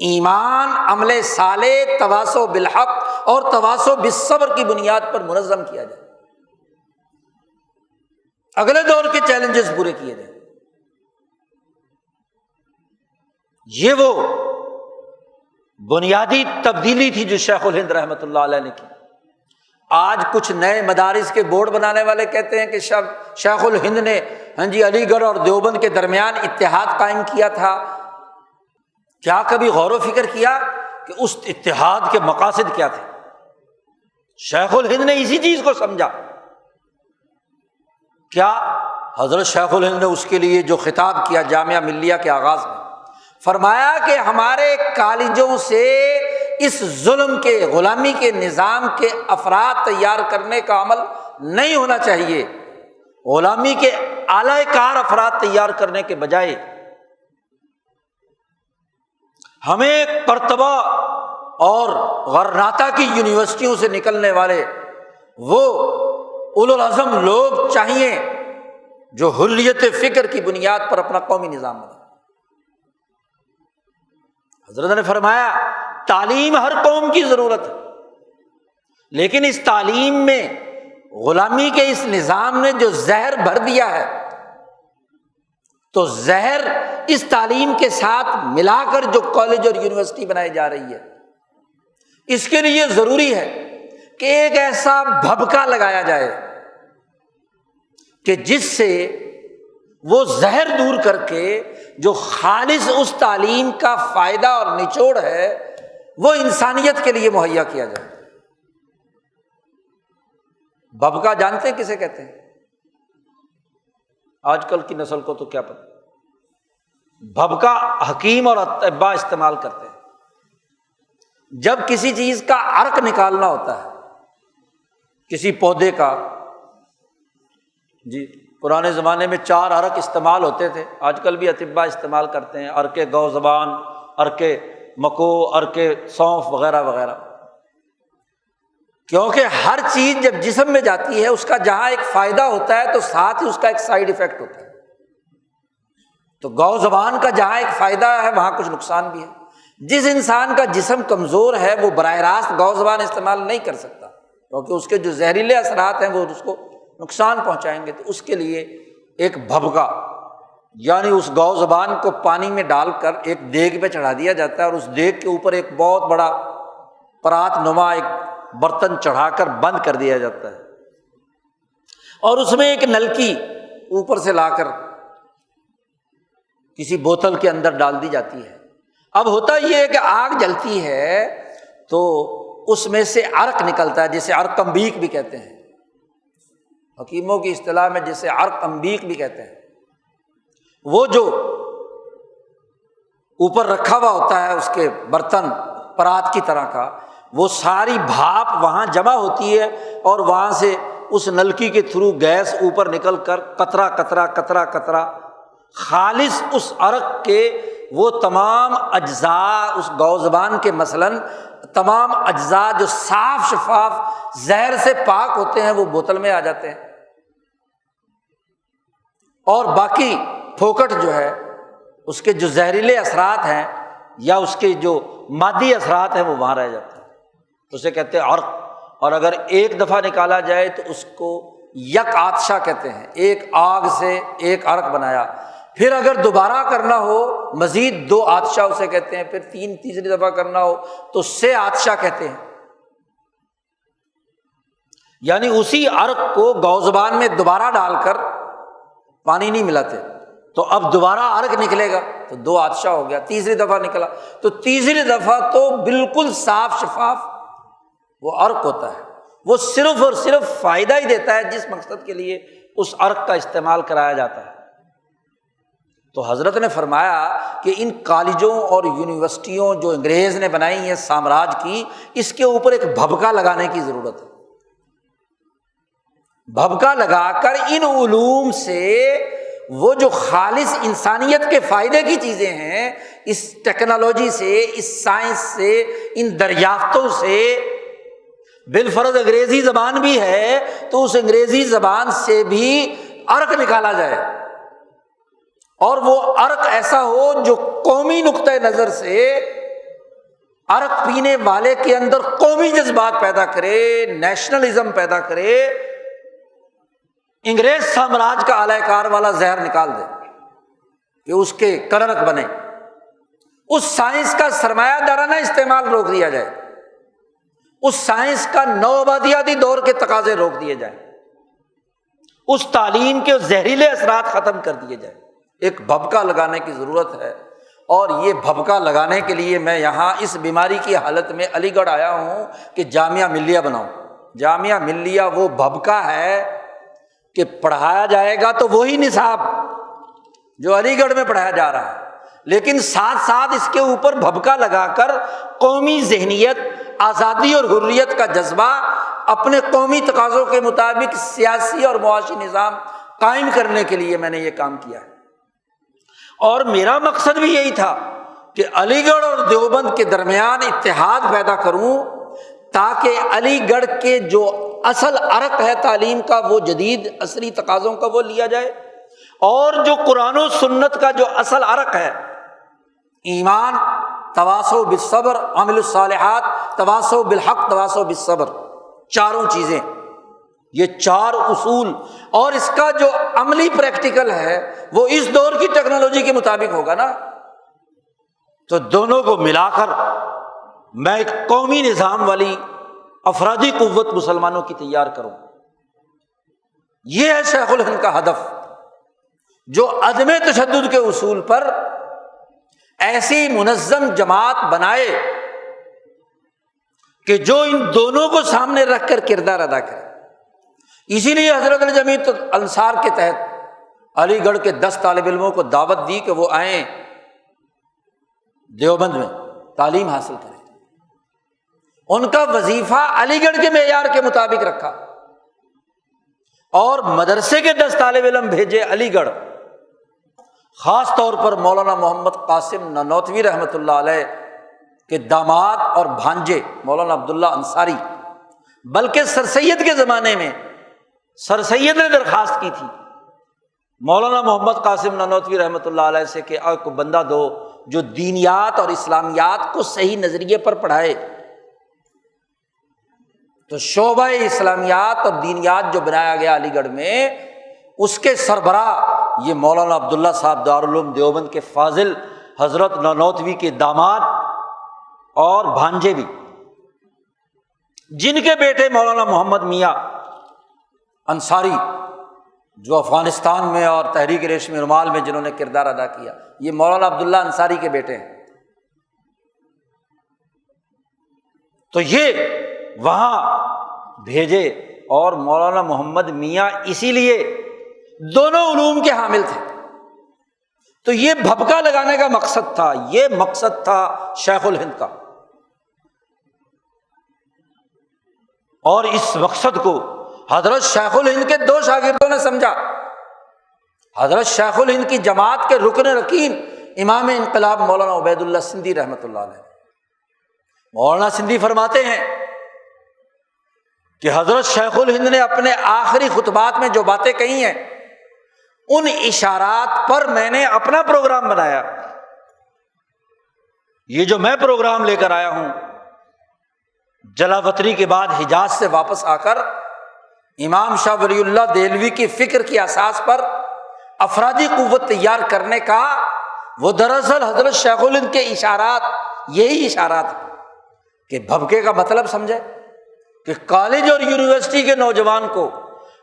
Speaker 2: ایمان، عمل صالح، تواصو بالحق اور تواصو بالصبر کی بنیاد پر منظم کیا جائے، اگلے دور کے چیلنجز پورے کیے جائیں۔ یہ وہ بنیادی تبدیلی تھی جو شیخ الہند رحمۃ اللہ علیہ نے کی۔ آج کچھ نئے مدارس کے بورڈ بنانے والے کہتے ہیں کہ شیخ الہند نے علی گڑھ اور دیوبند کے درمیان اتحاد قائم کیا تھا۔ کیا کبھی غور و فکر کیا کہ اس اتحاد کے مقاصد کیا تھے؟ شیخ الہند نے اسی چیز کو سمجھا۔ کیا حضرت شیخ الہند نے اس کے لیے جو خطاب کیا جامعہ ملیہ کے آغاز میں، فرمایا کہ ہمارے کالجوں سے اس ظلم کے، غلامی کے نظام کے افراد تیار کرنے کا عمل نہیں ہونا چاہیے، غلامی کے اعلی کار افراد تیار کرنے کے بجائے ہمیں پرتبہ اور غرناطہ کی یونیورسٹیوں سے نکلنے والے وہ اولو العزم لوگ چاہیے جو حریت فکر کی بنیاد پر اپنا قومی نظام بنائے۔ حضرت نے فرمایا تعلیم ہر قوم کی ضرورت ہے، لیکن اس تعلیم میں غلامی کے اس نظام نے جو زہر بھر دیا ہے تو زہر اس تعلیم کے ساتھ ملا کر جو کالج اور یونیورسٹی بنائی جا رہی ہے، اس کے لیے ضروری ہے کہ ایک ایسا بھبکا لگایا جائے کہ جس سے وہ زہر دور کر کے جو خالص اس تعلیم کا فائدہ اور نچوڑ ہے وہ انسانیت کے لیے مہیا کیا جائے۔ بھبکا جانتے ہیں کسے کہتے ہیں؟ آج کل کی نسل کو تو کیا پتہ۔ بھبکا حکیم اور اطباء استعمال کرتے ہیں جب کسی چیز کا عرق نکالنا ہوتا ہے، کسی پودے کا۔ جی پرانے زمانے میں 4 عرق استعمال ہوتے تھے، آج کل بھی اطباء استعمال کرتے ہیں، عرق گو زبان، عرق مکو، عرق سونف وغیرہ وغیرہ، کیونکہ ہر چیز جب جسم میں جاتی ہے اس کا جہاں ایک فائدہ ہوتا ہے تو ساتھ ہی اس کا ایک سائیڈ ایفیکٹ ہوتا ہے۔ تو گو زبان کا جہاں ایک فائدہ ہے وہاں کچھ نقصان بھی ہے۔ جس انسان کا جسم کمزور ہے وہ براہ راست گو زبان استعمال نہیں کر سکتا، کیونکہ اس کے جو زہریلے اثرات ہیں وہ اس کو نقصان پہنچائیں گے۔ تو اس کے لیے ایک بھبکا، یعنی اس گو زبان کو پانی میں ڈال کر ایک دیگ پہ چڑھا دیا جاتا ہے، اور اس دیگ کے اوپر ایک بہت بڑا پرات نما ایک برتن چڑھا کر بند کر دیا جاتا ہے، اور اس میں ایک نلکی اوپر سے لا کر کسی بوتل کے اندر ڈال دی جاتی ہے۔ اب ہوتا یہ ہے کہ آگ جلتی ہے تو اس میں سے عرق نکلتا ہے، جسے عرق انبیق بھی کہتے ہیں، حکیموں کی اصطلاح میں جسے عرق انبیق بھی کہتے ہیں۔ وہ جو اوپر رکھا ہوا ہوتا ہے اس کے برتن پرات کی طرح کا، وہ ساری بھاپ وہاں جمع ہوتی ہے، اور وہاں سے اس نلکی کے تھرو گیس اوپر نکل کر قطرہ قطرہ قطرہ قطرہ خالص اس عرق کے وہ تمام اجزاء اس گو زبان کے مثلاً تمام اجزاء جو صاف شفاف زہر سے پاک ہوتے ہیں وہ بوتل میں آ جاتے ہیں، اور باقی پھوکٹ جو ہے اس کے جو زہریلے اثرات ہیں یا اس کے جو مادی اثرات ہیں وہ وہاں رہ جاتے ہیں، اسے کہتے ہیں عرق۔ اور اگر ایک دفعہ نکالا جائے تو اس کو یک آتشہ کہتے ہیں، ایک آگ سے ایک عرق بنایا۔ پھر اگر دوبارہ کرنا ہو مزید 2 آتشہ اسے کہتے ہیں، پھر تیسری دفعہ کرنا ہو تو 6 آتشہ کہتے ہیں، یعنی اسی عرق کو گو زبان میں دوبارہ ڈال کر پانی نہیں ملاتے تو اب دوبارہ عرق نکلے گا تو 2 آتشہ ہو گیا، تیسری دفعہ نکلا تو تیسری دفعہ تو بالکل صاف شفاف وہ عرق ہوتا ہے، وہ صرف اور صرف فائدہ ہی دیتا ہے جس مقصد کے لیے اس عرق کا استعمال کرایا جاتا ہے۔ تو حضرت نے فرمایا کہ ان کالجوں اور یونیورسٹیوں جو انگریز نے بنائی ہیں سامراج کی، اس کے اوپر ایک بھبکا لگانے کی ضرورت ہے، بھبکا لگا کر ان علوم سے وہ جو خالص انسانیت کے فائدے کی چیزیں ہیں، اس ٹیکنالوجی سے، اس سائنس سے، ان دریافتوں سے، بالفرض انگریزی زبان بھی ہے تو اس انگریزی زبان سے بھی عرق نکالا جائے، اور وہ عرق ایسا ہو جو قومی نقطہ نظر سے عرق پینے والے کے اندر قومی جذبات پیدا کرے، نیشنلزم پیدا کرے، انگریز سامراج کا اعلی کار والا زہر نکال دے کہ اس کے کرنک بنے۔ اس سائنس کا سرمایہ دارانہ استعمال روک دیا جائے، اس سائنس کا نوآبادیاتی دور کے تقاضے روک دیے جائیں، اس تعلیم کے زہریلے اثرات ختم کر دیے جائیں۔ ایک بھبکا لگانے کی ضرورت ہے، اور یہ بھبکا لگانے کے لیے میں یہاں اس بیماری کی حالت میں علی گڑھ آیا ہوں کہ جامعہ ملیہ بناؤں۔ جامعہ ملیہ وہ بھبکا ہے کہ پڑھایا جائے گا تو وہی نصاب جو علی گڑھ میں پڑھایا جا رہا ہے، لیکن ساتھ ساتھ اس کے اوپر بھبکا لگا کر قومی ذہنیت، آزادی اور حریت کا جذبہ، اپنے قومی تقاضوں کے مطابق سیاسی اور معاشی نظام قائم کرنے کے لیے میں نے یہ کام کیا ہے۔ اور میرا مقصد بھی یہی تھا کہ علی گڑھ اور دیوبند کے درمیان اتحاد پیدا کروں، تاکہ علی گڑھ کے جو اصل عرق ہے تعلیم کا، وہ جدید عصری تقاضوں کا وہ لیا جائے، اور جو قرآن و سنت کا جو اصل عرق ہے، ایمان، تواصو بالصبر، عمل الصالحات، تواصو بالحق، تواصو بالصبر، چاروں چیزیں، یہ 4 اصول، اور اس کا جو عملی پریکٹیکل ہے وہ اس دور کی ٹیکنالوجی کے مطابق ہوگا نا، تو دونوں کو ملا کر میں ایک قومی نظام والی افرادی قوت مسلمانوں کی تیار کروں۔ یہ ہے شیخ الہند کا ہدف، جو عدم تشدد کے اصول پر ایسی منظم جماعت بنائے کہ جو ان دونوں کو سامنے رکھ کر کردار ادا کرے۔ اسی لیے حضرت نے جمیعت انصار کے تحت علی گڑھ کے 10 طالب علموں کو دعوت دی کہ وہ آئیں دیوبند میں تعلیم حاصل کریں۔ ان کا وظیفہ علی گڑھ کے معیار کے مطابق رکھا، اور مدرسے کے 10 طالب علم بھیجے علی گڑھ، خاص طور پر مولانا محمد قاسم نانوتوی رحمۃ اللہ علیہ کے داماد اور بھانجے مولانا عبداللہ انصاری، بلکہ سر سید کے زمانے میں سر سید نے درخواست کی تھی مولانا محمد قاسم نانوتوی رحمۃ اللہ علیہ سے کہ آپ کو بندہ دو جو دینیات اور اسلامیات کو صحیح نظریے پر پڑھائے۔ تو شعبہ اسلامیات اور دینیات جو بنایا گیا علی گڑھ میں، اس کے سربراہ یہ مولانا عبداللہ صاحب دارالعلوم دیوبند کے فاضل حضرت نانوتوی کے داماد اور بھانجے بھی، جن کے بیٹے مولانا محمد میاں انصاری جو افغانستان میں اور تحریک ریشم رومال میں جنہوں نے کردار ادا کیا، یہ مولانا عبداللہ انصاری کے بیٹے ہیں۔ تو یہ وہاں بھیجے، اور مولانا محمد میاں اسی لیے دونوں علوم کے حامل تھے۔ تو یہ بھبکا لگانے کا مقصد تھا، یہ مقصد تھا شیخ الہند کا، اور اس مقصد کو حضرت شیخ الہند کے دو شاگردوں نے سمجھا۔ حضرت شیخ الہند کی جماعت کے رکن رکین امام انقلاب مولانا عبید اللہ سندھی رحمۃ اللہ علیہ، مولانا سندھی فرماتے ہیں کہ حضرت شیخ الہند نے اپنے آخری خطبات میں جو باتیں کہی ہیں، ان اشارات پر میں نے اپنا پروگرام بنایا۔ یہ جو میں پروگرام لے کر آیا ہوں، جلاوطنی کے بعد حجاز سے واپس آ کر امام شاہ ولی اللہ دہلوی کی فکر کی اساس پر افرادی قوت تیار کرنے کا، وہ دراصل حضرت شیخ الہند کے اشارات، یہی اشارات ہیں کہ بھبکے کا مطلب سمجھے کہ کالج اور یونیورسٹی کے نوجوان کو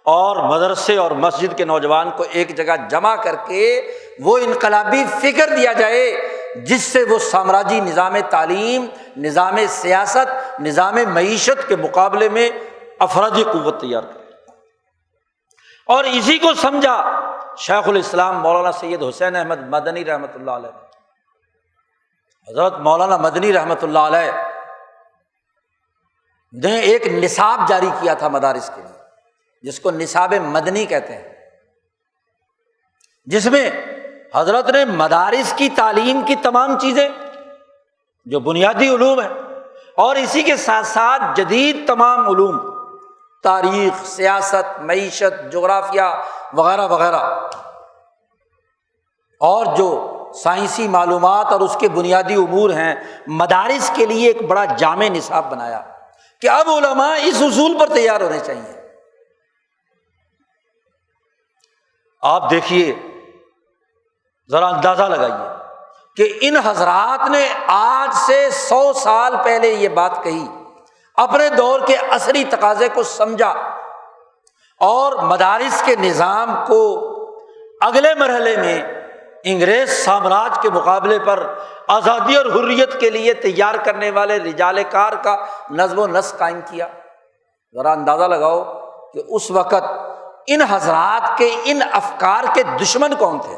Speaker 2: اور مدرسے اور مسجد کے نوجوان کو ایک جگہ جمع کر کے وہ انقلابی فکر دیا جائے جس سے وہ سامراجی نظام تعلیم، نظام سیاست، نظام معیشت کے مقابلے میں افرادی قوت تیار کرے۔ اور اسی کو سمجھا شیخ الاسلام مولانا سید حسین احمد مدنی رحمۃ اللہ علیہ۔ حضرت مولانا مدنی رحمۃ اللہ علیہ نے ایک نصاب جاری کیا تھا مدارس کے لیے، جس کو نصاب مدنی کہتے ہیں، جس میں حضرت نے مدارس کی تعلیم کی تمام چیزیں جو بنیادی علوم ہیں، اور اسی کے ساتھ ساتھ جدید تمام علوم، تاریخ، سیاست، معیشت، جغرافیہ وغیرہ وغیرہ، اور جو سائنسی معلومات اور اس کے بنیادی امور ہیں، مدارس کے لیے ایک بڑا جامع نصاب بنایا کہ اب علماء اس اصول پر تیار ہونے چاہیے۔ آپ دیکھیے، ذرا اندازہ لگائیے کہ ان حضرات نے آج سے 100 سال پہلے یہ بات کہی، اپنے دور کے عصری تقاضے کو سمجھا، اور مدارس کے نظام کو اگلے مرحلے میں انگریز سامراج کے مقابلے پر آزادی اور حریت کے لیے تیار کرنے والے رجال کار کا نظم و نسق قائم کیا۔ ذرا اندازہ لگاؤ کہ اس وقت ان حضرات کے ان افکار کے دشمن کون تھے۔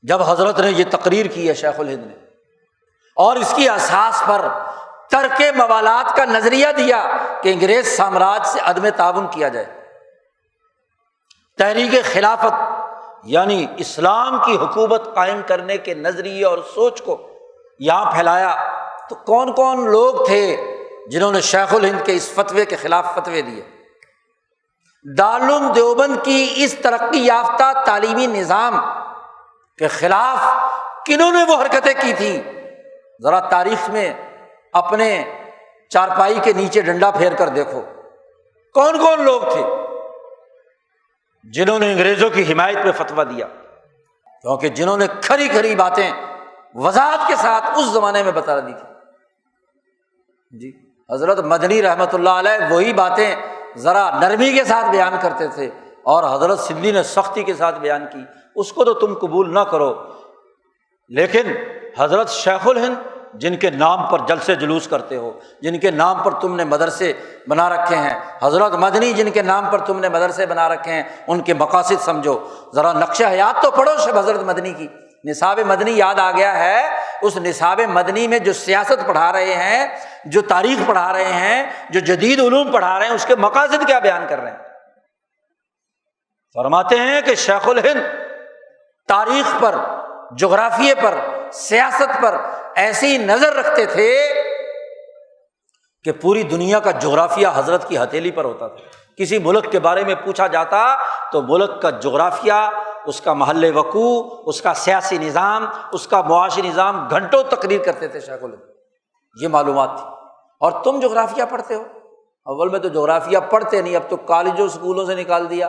Speaker 2: جب حضرت نے یہ تقریر کی ہے شیخ الہند نے، اور اس کی اساس پر ترک موالات کا نظریہ دیا کہ انگریز سامراج سے عدم تعاون کیا جائے، تحریک خلافت یعنی اسلام کی حکومت قائم کرنے کے نظریے اور سوچ کو یہاں پھیلایا، تو کون کون لوگ تھے جنہوں نے شیخ الہند کے اس فتوے کے خلاف فتوے دیے؟ دارالعلوم دیوبند کی اس ترقی یافتہ تعلیمی نظام کے خلاف کنہوں نے وہ حرکتیں کی تھی؟ ذرا تاریخ میں اپنے چارپائی کے نیچے ڈنڈا پھیر کر دیکھو، کون کون لوگ تھے جنہوں نے انگریزوں کی حمایت پہ فتویٰ دیا، کیونکہ جنہوں نے کھری کھری باتیں وضاحت کے ساتھ اس زمانے میں بتا دی تھی۔ جی حضرت مدنی رحمۃ اللہ علیہ وہی باتیں ذرا نرمی کے ساتھ بیان کرتے تھے، اور حضرت سندھی نے سختی کے ساتھ بیان کی، اس کو تو تم قبول نہ کرو، لیکن حضرت شیخ الہند جن کے نام پر جلسے جلوس کرتے ہو، جن کے نام پر تم نے مدرسے بنا رکھے ہیں، حضرت مدنی جن کے نام پر تم نے مدرسے بنا رکھے ہیں، ان کے مقاصد سمجھو، ذرا نقش حیات تو پڑھو شب حضرت مدنی کی۔ نصاب مدنی یاد آ گیا ہے، اس نصاب مدنی میں جو سیاست پڑھا رہے ہیں، جو تاریخ پڑھا رہے ہیں، جو جدید علوم پڑھا رہے ہیں، اس کے مقاصد کیا بیان کر رہے ہیں؟ فرماتے ہیں کہ شیخ الہند تاریخ پر، جغرافیے پر، سیاست پر ایسی نظر رکھتے تھے کہ پوری دنیا کا جغرافیہ حضرت کی ہتھیلی پر ہوتا تھا۔ کسی ملک کے بارے میں پوچھا جاتا تو ملک کا جغرافیہ، اس کا محل وقوع، اس کا سیاسی نظام، اس کا معاشی نظام گھنٹوں تقریر کرتے تھے شیخ الہند، یہ معلومات تھی۔
Speaker 1: اور تم جغرافیہ پڑھتے ہو، اول میں تو جغرافیہ پڑھتے نہیں، اب تو کالجوں اسکولوں سے نکال دیا،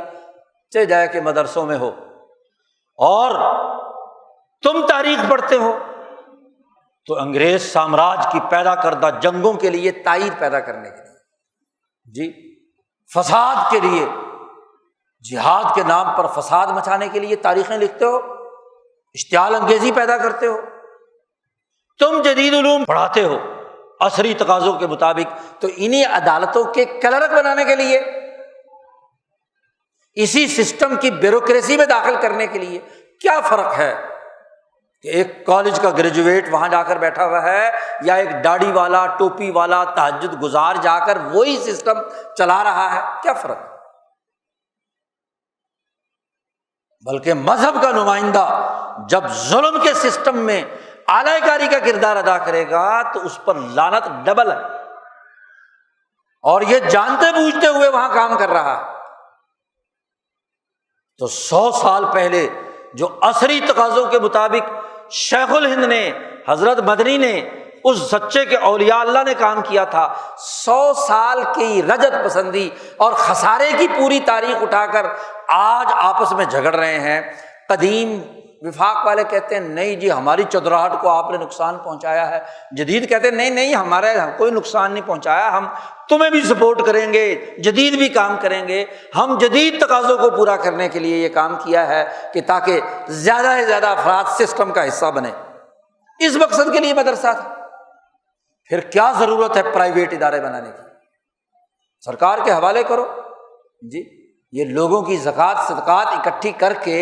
Speaker 1: چاہے جائے کہ مدرسوں میں ہو، اور تم تاریخ پڑھتے ہو تو انگریز سامراج کی پیدا کردہ جنگوں کے لیے تائید پیدا کرنے کے لیے، جی فساد کے لیے، جہاد کے نام پر فساد مچانے کے لیے تاریخیں لکھتے ہو، اشتعال انگیزی پیدا کرتے ہو۔ تم جدید علوم پڑھاتے ہو عصری تقاضوں کے مطابق، تو انہی عدالتوں کے کلرک بنانے کے لیے، اسی سسٹم کی بیوروکریسی میں داخل کرنے کے لیے کیا فرق ہے کہ ایک کالج کا گریجویٹ وہاں جا کر بیٹھا ہوا ہے، یا ایک داڑھی والا، ٹوپی والا، تہجد گزار جا کر وہی سسٹم چلا رہا ہے؟ کیا فرق؟ بلکہ مذہب کا نمائندہ جب ظلم کے سسٹم میں اعلی کاری کا کردار ادا کرے گا تو اس پر لعنت ڈبل ہے، اور یہ جانتے بوجھتے ہوئے وہاں کام کر رہا ہے۔ تو 100 سال پہلے جو عصری تقاضوں کے مطابق شیخ الہند نے، حضرت مدنی نے، اس سچے کے اولیاء اللہ نے کام کیا تھا، 100 سال کی رجت پسندی اور خسارے کی پوری تاریخ اٹھا کر آج آپس میں جھگڑ رہے ہیں۔ قدیم وفاق والے کہتے ہیں نہیں جی ہماری چودراہٹ کو آپ نے نقصان پہنچایا ہے، جدید کہتے ہیں نہیں ہمارے کوئی نقصان نہیں پہنچایا، ہم تمہیں بھی سپورٹ کریں گے، جدید بھی کام کریں گے، ہم جدید تقاضوں کو پورا کرنے کے لیے یہ کام کیا ہے کہ تاکہ زیادہ سے زیادہ افراد سسٹم کا حصہ بنے، اس مقصد کے لیے مدرسہ تھا۔ پھر کیا ضرورت ہے پرائیویٹ ادارے بنانے کی؟ سرکار کے حوالے کرو جی، یہ لوگوں کی زکوٰۃ صدقات اکٹھی کر کے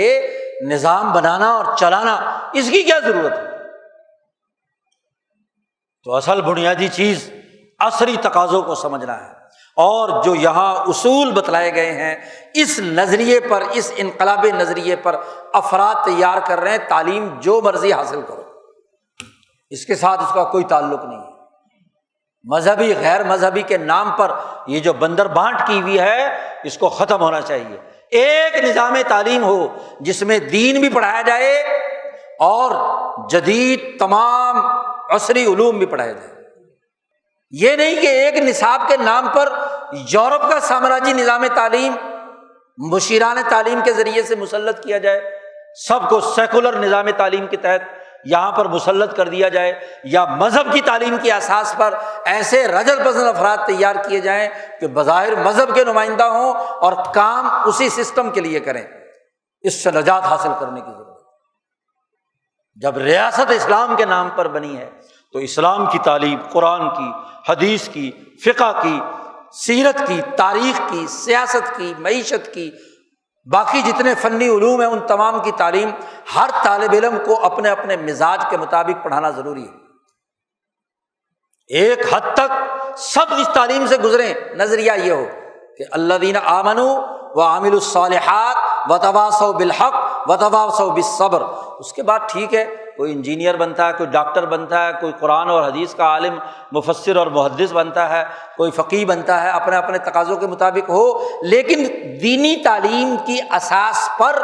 Speaker 1: نظام بنانا اور چلانا، اس کی کیا ضرورت ہے؟ تو اصل بنیادی چیز عصری تقاضوں کو سمجھنا ہے، اور جو یہاں اصول بتلائے گئے ہیں اس نظریے پر، اس انقلابی نظریے پر افراد تیار کر رہے ہیں۔ تعلیم جو مرضی حاصل کرو، اس کے ساتھ اس کا کوئی تعلق نہیں ہے۔ مذہبی غیر مذہبی کے نام پر یہ جو بندر بانٹ کی ہوئی ہے، اس کو ختم ہونا چاہیے۔ ایک نظام تعلیم ہو جس میں دین بھی پڑھایا جائے اور جدید تمام عصری علوم بھی پڑھائے جائے۔ یہ نہیں کہ ایک نصاب کے نام پر یورپ کا سامراجی نظام تعلیم مشیران تعلیم کے ذریعے سے مسلط کیا جائے، سب کو سیکولر نظام تعلیم کے تحت یہاں پر مسلط کر دیا جائے، یا مذہب کی تعلیم کی اساس پر ایسے رجل پسند افراد تیار کیے جائیں کہ بظاہر مذہب کے نمائندہ ہوں اور کام اسی سسٹم کے لیے کریں۔ اس سے نجات حاصل کرنے کی ضرورت ہے۔ جب ریاست اسلام کے نام پر بنی ہے تو اسلام کی تعلیم، قرآن کی، حدیث کی، فقہ کی، سیرت کی، تاریخ کی، سیاست کی، معیشت کی، باقی جتنے فنی علوم ہیں ان تمام کی تعلیم ہر طالب علم کو اپنے اپنے مزاج کے مطابق پڑھانا ضروری ہے۔ ایک حد تک سب اس تعلیم سے گزریں، نظریہ یہ ہو کہ الذین آمنوا وعملوا الصالحات وتواصوا بالحق وتواصوا بالصبر۔ اس کے بعد ٹھیک ہے کوئی انجینئر بنتا ہے، کوئی ڈاکٹر بنتا ہے، کوئی قرآن اور حدیث کا عالم، مفسر اور محدث بنتا ہے، کوئی فقیہ بنتا ہے، اپنے اپنے تقاضوں کے مطابق ہو، لیکن دینی تعلیم کی اساس پر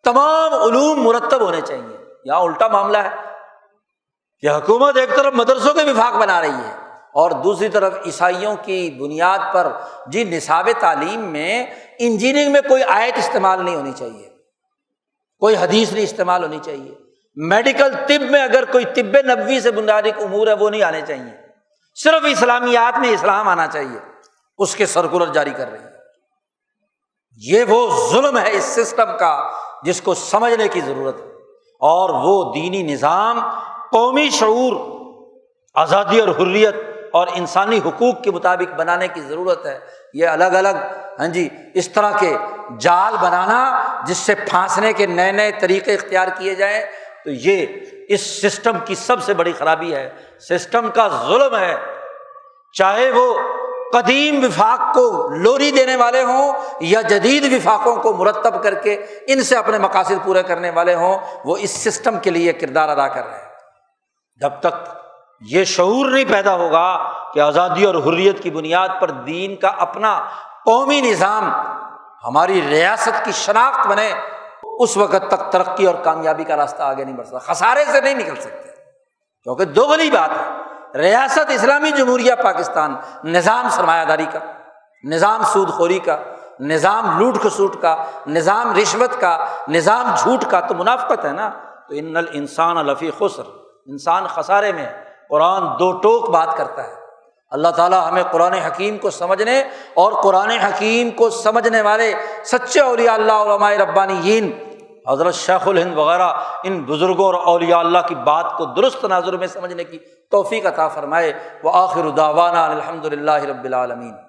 Speaker 1: تمام علوم مرتب ہونے چاہیے۔ یہاں الٹا معاملہ ہے کہ حکومت ایک طرف مدرسوں کے وفاق بنا رہی ہے اور دوسری طرف عیسائیوں کی بنیاد پر جی نصاب تعلیم میں انجینئرنگ میں کوئی آیت استعمال نہیں ہونی چاہیے، کوئی حدیث نہیں استعمال ہونی چاہیے، میڈیکل طب میں اگر کوئی طب نبوی سے بنیادی امور ہے وہ نہیں آنے چاہیے، صرف اسلامیات میں اسلام آنا چاہیے، اس کے سرکولر جاری کر رہی ہے۔ یہ وہ ظلم ہے اس سسٹم کا جس کو سمجھنے کی ضرورت ہے، اور وہ دینی نظام قومی شعور، آزادی اور حریت اور انسانی حقوق کے مطابق بنانے کی ضرورت ہے۔ یہ الگ الگ اس طرح کے جال بنانا جس سے پھانسنے کے نئے نئے طریقے اختیار کیے جائیں، تو یہ اس سسٹم کی سب سے بڑی خرابی ہے، سسٹم کا ظلم ہے۔ چاہے وہ قدیم وفاق کو لوری دینے والے ہوں یا جدید وفاقوں کو مرتب کر کے ان سے اپنے مقاصد پورے کرنے والے ہوں، وہ اس سسٹم کے لیے کردار ادا کر رہے ہیں۔ جب تک یہ شعور نہیں پیدا ہوگا کہ آزادی اور حریت کی بنیاد پر دین کا اپنا قومی نظام ہماری ریاست کی شناخت بنے، اس وقت تک ترقی اور کامیابی کا راستہ آگے نہیں بڑھ سکتا، خسارے سے نہیں نکل سکتے، کیونکہ دوغلی بات ہے۔
Speaker 2: ریاست اسلامی جمہوریہ پاکستان، نظام سرمایہ داری کا، نظام سود خوری کا، نظام لوٹ کھسوٹ کا، نظام رشوت کا، نظام جھوٹ کا، تو منافقت ہے نا۔ تو ان الانسان لفی خسر، انسان خسارے میں ہے۔ قرآن دو ٹوک بات کرتا ہے۔ اللہ تعالیٰ ہمیں قرآن حکیم کو سمجھنے اور قرآن حکیم کو سمجھنے والے سچے اولیاء اللہ، علماء ربانیین، حضرت شیخ الہند وغیرہ، ان بزرگوں اور اولیاء اللہ کی بات کو درست تناظر میں سمجھنے کی توفیق عطا فرمائے۔ وآخر دعوانا الحمد للہ رب العالمین۔